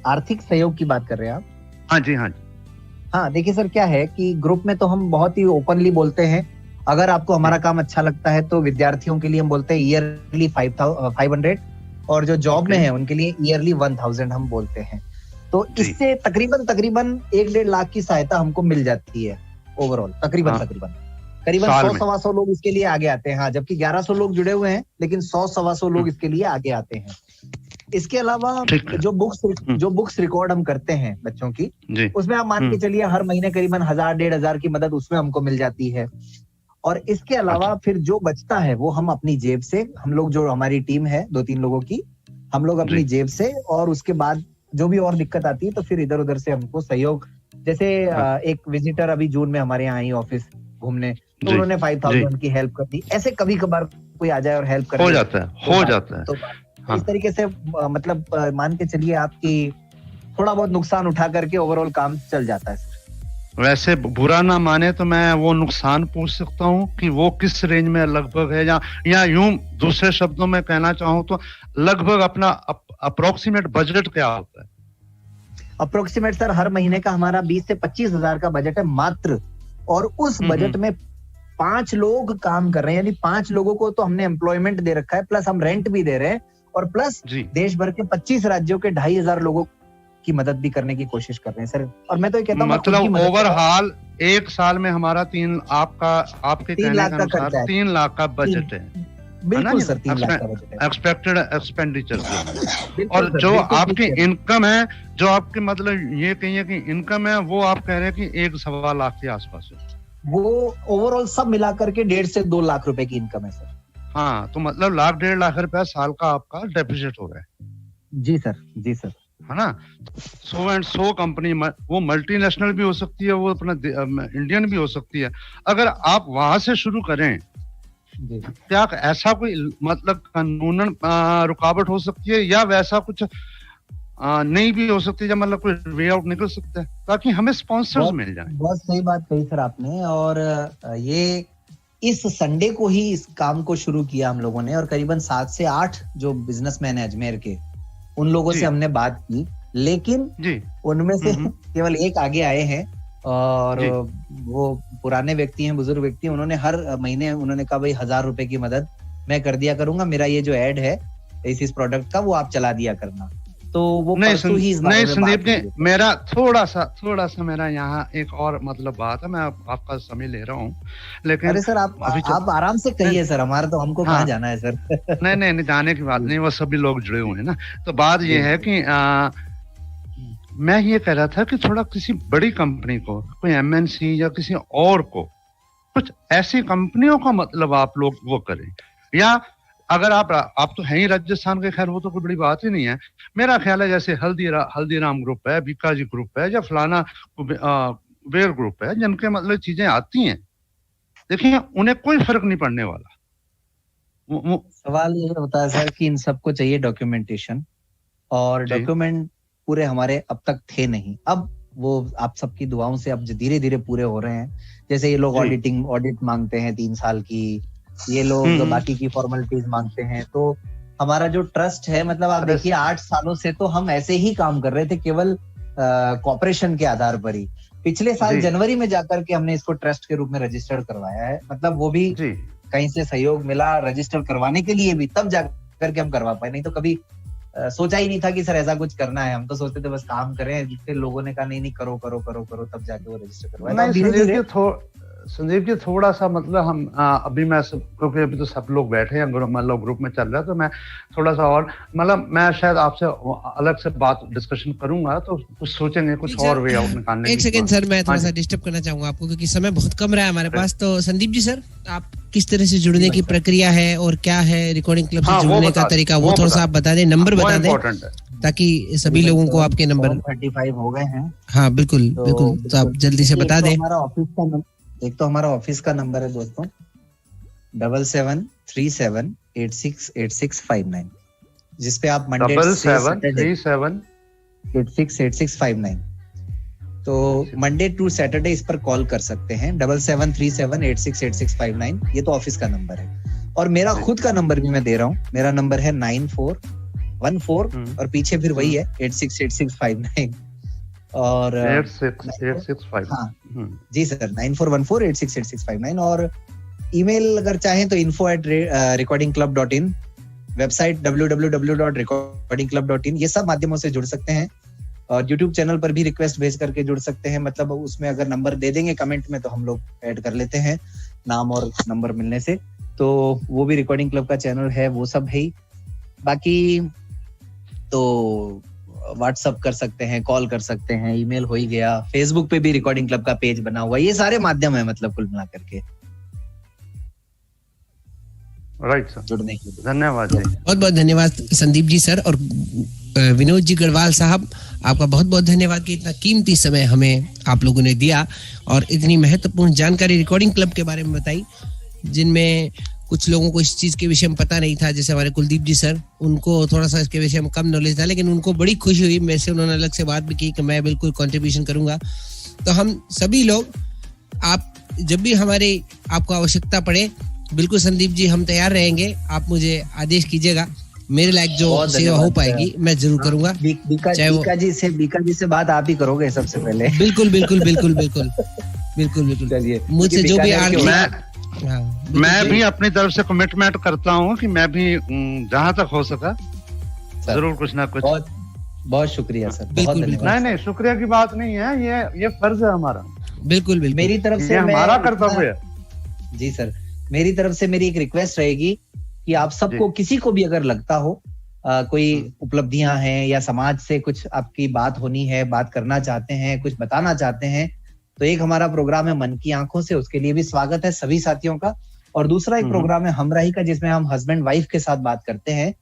आर्थिक सहयोग की बात कर रहे हैं आप? हाँ जी। हाँ, देखिए सर, क्या है कि ग्रुप में तो हम बहुत ही ओपनली बोलते हैं। अगर आपको हमारा काम अच्छा लगता है तो विद्यार्थियों के लिए हम बोलते हैं ईयरली 500, और जो जॉब में है उनके लिए ईयरली 1000 हम बोलते हैं। तो इससे तकरीबन 1.5 लाख की सहायता हमको मिल जाती है ओवरऑल। तकरीबन 100-125 लोग इसके लिए आगे आते हैं। हाँ, जबकि 1100 लोग जुड़े हुए हैं, लेकिन 100-125 लोग इसके लिए आगे आते हैं। इसके अलावा जो बुक्स रिकॉर्ड हम करते हैं बच्चों की, उसमें आप मान के चलिए हर महीने करीबन 1000-1500 की मदद उसमें हमको मिल जाती है। और इसके अलावा फिर जो बचता है वो हम अपनी जेब से, हम लोग जो हमारी टीम है 2-3 लोगों की, हम लोग अपनी जेब से, और उसके बाद जो भी और दिक्कत आती है तो फिर इधर उधर से हमको सहयोग। जैसे एक विजिटर अभी जून में हमारे यहाँ आई ऑफिस घूमने, तो उन्होंने 5000 की हेल्प कर दी। ऐसे कभी कभार कोई आ जाए और हेल्प कर हो जाता है। तो इस तरीके से मतलब मान के चलिए आपकी थोड़ा बहुत नुकसान उठा करके ओवरऑल काम चल जाता है। वैसे बुरा ना माने तो मैं वो नुकसान पूछ सकता हूँ कि वो किस रेंज में लगभग है, या यूं दूसरे शब्दों में कहना चाहूँ तो लगभग अपना अप्रोक्सीमेट बजट क्या होता है? अप्रोक्सीमेट सर हर महीने का हमारा 20 से 25 हजार का बजट है मात्र, और उस बजट में 5 लोग काम कर रहे हैं, यानी 5 लोगों को तो हमने एम्प्लॉयमेंट दे रखा है, प्लस हम रेंट भी दे रहे हैं, और प्लस देश भर के 25 राज्यों के 2500 लोगों की मदद भी करने की कोशिश कर रहे हैं सर। और मैं तो ये कहता हूँ मतलब ओवरऑल 1 साल में हमारा आपके 3 लाख का खर्चा है। 3 लाख का बजट है। बिल्कुल सर, 3 लाख का बजट है एक्सपेक्टेड एक्सपेंडिचर। और जो आपकी इनकम है, जो आपके मतलब ये कहिए कि इनकम है, वो आप कह रहे हैं कि 1-1.25 लाख के आसपास है। वो ओवरऑल सब मिलाकर के 1.5 से 2 लाख रुपए की इनकम है सर। हाँ, तो मतलब 1.5 लाख रुपया साल का आपका डेफिसिट हो रहा है। जी सर, है ना। 100 कंपनी, वो मल्टीनेशनल भी हो सकती है, वो अपना इंडियन भी हो सकती है। अगर आप वहां से शुरू करें, क्या ऐसा कोई मतलब कानूनन रुकावट हो सकती है, या वैसा कुछ नहीं भी हो सकती है, जब मतलब कोई वे आउट निकल सकता है ताकि हमें स्पॉन्सर्स मिल जाए? बहुत सही बात कही सर आपने। और ये इस संडे को ही इस काम को शुरू किया हम लोगों ने, और करीबन 7 से 8 जो बिजनेसमैन है अजमेर के, उन लोगों से हमने बात की, लेकिन उनमें से केवल एक आगे आए हैं, और वो पुराने व्यक्ति हैं, बुजुर्ग व्यक्ति। उन्होंने हर महीने उन्होंने कहा भाई 1000 रुपए की मदद मैं कर दिया करूंगा, मेरा ये जो ऐड है इस प्रोडक्ट का वो आप चला दिया करना। तो वो नहीं संदीप जी, मेरा थोड़ा सा मेरा यहाँ एक और मतलब बात है, मैं आपका समय ले रहा हूँ, लेकिन अरे सर आप आराम से कहिए सर, हमारा तो हमको कहाँ जाना है सर। नहीं जाने की बात नहीं, वो सभी लोग जुड़े हुए हैं ना। तो बात ये है कि मैं ये कह रहा था कि थोड़ा किसी बड़ी कंपनी को, कोई एमएनसी या किसी और को, कुछ ऐसी कंपनियों का मतलब आप लोग वो करें, या अगर आप तो हैं ही राजस्थान के, खैर वो तो कोई बड़ी बात ही नहीं है। मेरा ख्याल है जैसे हल्दीराम ग्रुप है, बीकाजी ग्रुप है, या फलाना कुबेर ग्रुप है, जिनके मतलब चीजें आती हैं, देखिए उन्हें कोई फर्क नहीं पड़ने वाला। सवाल ये होता है सर कि इन सबको चाहिए डॉक्यूमेंटेशन, और डॉक्यूमेंट पूरे हमारे अब तक थे नहीं। अब वो आप सबकी दुआओं से अब धीरे धीरे पूरे हो रहे हैं। जैसे ये लोग ऑडिट मांगते हैं 3 साल की, ये लोग बाकी की फॉर्मेलिटीज मांगते हैं। तो हमारा जो ट्रस्ट है, मतलब आप देखिए 8 सालों से तो हम ऐसे ही काम कर रहे थे, केवल कॉपरेशन के आधार पर ही। पिछले साल जनवरी में जाकर के हमने इसको ट्रस्ट के रूप में रजिस्टर्ड करवाया है, मतलब वो भी कहीं से सहयोग मिला रजिस्टर करवाने के लिए भी, तब जाकर के हम करवा पाए। नहीं तो कभी सोचा ही नहीं था कि सर ऐसा कुछ करना है। हम तो सोचते थे बस काम करें, फिर लोगों ने कहा नहीं करो करो करो करो, तब जाके वो रजिस्टर करवाया। संदीप जी थोड़ा सा मतलब हम अभी मैं क्योंकि अभी तो सब लोग बैठे हैं, मतलब ग्रुप में चल रहा है, तो मैं थोड़ा सा और मतलब मैं शायद आपसे अलग से बात डिस्कशन करूंगा, तो कुछ सोचेंगे, कुछ और वे आउट निकालने। एक सेकंड सर, मैं थोड़ा सा डिस्टर्ब करना चाहूंगा आपको, क्योंकि समय बहुत कम रहा है हमारे पास। तो संदीप जी सर, आप किस तरह से जुड़ने की प्रक्रिया है और क्या है रिकॉर्डिंग क्लब से जुड़ने का तरीका, वो थोड़ा सा आप बता दें, नंबर बता दें, ताकि सभी लोगों को आपके नंबर 35 हो गए हैं। हाँ बिल्कुल बिल्कुल, तो आप जल्दी से बता दें। एक तो हमारा ऑफिस का नंबर है दोस्तों 7737868659, जिसपे आप मंडे 7737868659, तो मंडे टू सैटरडे इस पर कॉल कर सकते हैं। 7737868659, ये तो ऑफिस का नंबर है। और मेरा खुद का नंबर भी मैं दे रहा हूँ, मेरा नंबर है 9414 और पीछे फिर वही है 868659 और 868659। हाँ जी सर, 9414868659। और ईमेल अगर चाहें तो info@recordingclub.in, वेबसाइट www.recordingclub.in, ये सब माध्यमों से जुड़ सकते हैं। और यूट्यूब चैनल पर भी रिक्वेस्ट भेज करके जुड़ सकते हैं, मतलब उसमें अगर नंबर दे देंगे कमेंट में तो हम लोग ऐड कर लेते हैं नाम और नंबर मिलने से। तो वो भी रिकॉर्डिंग क्लब का चैनल है, वो सब है ही। बाकी तो व्हाट्सअप कर सकते हैं, कॉल कर सकते हैं, ईमेल हो ही गया, फेसबुक पे भी रिकॉर्डिंग क्लब का पेज बना हुआ है। ये सारे माध्यम है मतलब कुल मिला करके। राइट सर, जुड़ने के लिए धन्यवाद जी, बहुत बहुत धन्यवाद संदीप जी सर। और विनोद जी गढ़वाल साहब, आपका बहुत बहुत धन्यवाद कि इतना कीमती समय हमें आप लोगों ने दिया और इतनी महत्वपूर्ण जानकारी रिकॉर्डिंग क्लब के बारे में बताई, जिनमें कुछ लोगों को इस चीज के विषय में पता नहीं था। जैसे हमारे कुलदीप जी सर, उनको थोड़ा सा इसके विषय में कम नॉलेज था, लेकिन उनको बड़ी खुशी हुई, मेरे से उन्होंने अलग से बात भी की कि मैं बिल्कुल कंट्रीब्यूशन करूंगा। तो हम सभी लोग, आप जब भी हमारी आपको आवश्यकता पड़े, बिल्कुल संदीप जी हम तैयार रहेंगे। आप मुझे आदेश कीजिएगा, मेरे लायक जो सेवा हो पाएगी मैं जरूर करूंगा। बीका जी से बात आप ही करोगे सबसे पहले। बिल्कुल बिल्कुल बिल्कुल बिल्कुल बिल्कुल बिल्कुल, चलिए मुझसे जो भी मैं भी अपनी तरफ से कमिटमेंट करता हूँ कि मैं भी जहाँ तक हो सका जरूर कुछ ना कुछ। बहुत शुक्रिया सर, बहुत धन्यवाद। नहीं शुक्रिया की बात नहीं है, ये फर्ज है हमारा। बिल्कुल बिल्कुल, मेरी तरफ से हमारा कर्तव्य है। जी सर, मेरी तरफ से मेरी एक रिक्वेस्ट रहेगी कि आप सबको, किसी को भी अगर लगता हो कोई उपलब्धियां हैं या समाज से कुछ आपकी बात होनी है, बात करना चाहते हैं, कुछ बताना चाहते हैं, तो एक हमारा प्रोग्राम है मन की आंखों से, उसके लिए भी स्वागत है सभी साथियों का। और दूसरा एक प्रोग्राम है हमराही का, जिसमें हम हस्बैंड वाइफ के साथ बात करते हैं,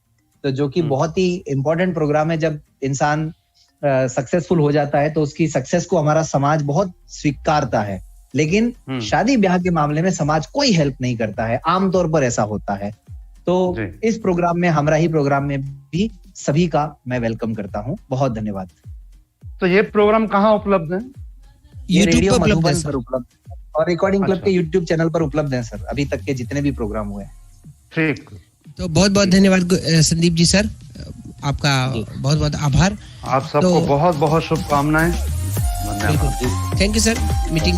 तो जो कि बहुत ही इंपॉर्टेंट प्रोग्राम है। जब इंसान सक्सेसफुल हो जाता है तो उसकी सक्सेस को हमारा समाज बहुत स्वीकारता है, लेकिन शादी ब्याह के मामले में समाज कोई हेल्प नहीं करता है, आमतौर पर ऐसा होता है। तो इस प्रोग्राम में, हमराही प्रोग्राम में भी सभी का मैं वेलकम करता हूँ। बहुत धन्यवाद। तो ये प्रोग्राम कहाँ उपलब्ध है? ये रेडियो मधुबन पर उपलब्ध है और रिकॉर्डिंग क्लब के यूट्यूब चैनल पर उपलब्ध है सर, अभी तक के जितने भी प्रोग्राम हुए। ठीक, तो बहुत बहुत धन्यवाद संदीप जी सर, आपका बहुत बहुत आभार। आप सबको बहुत बहुत शुभकामनाएं। धन्यवाद, थैंक यू सर। मीटिंग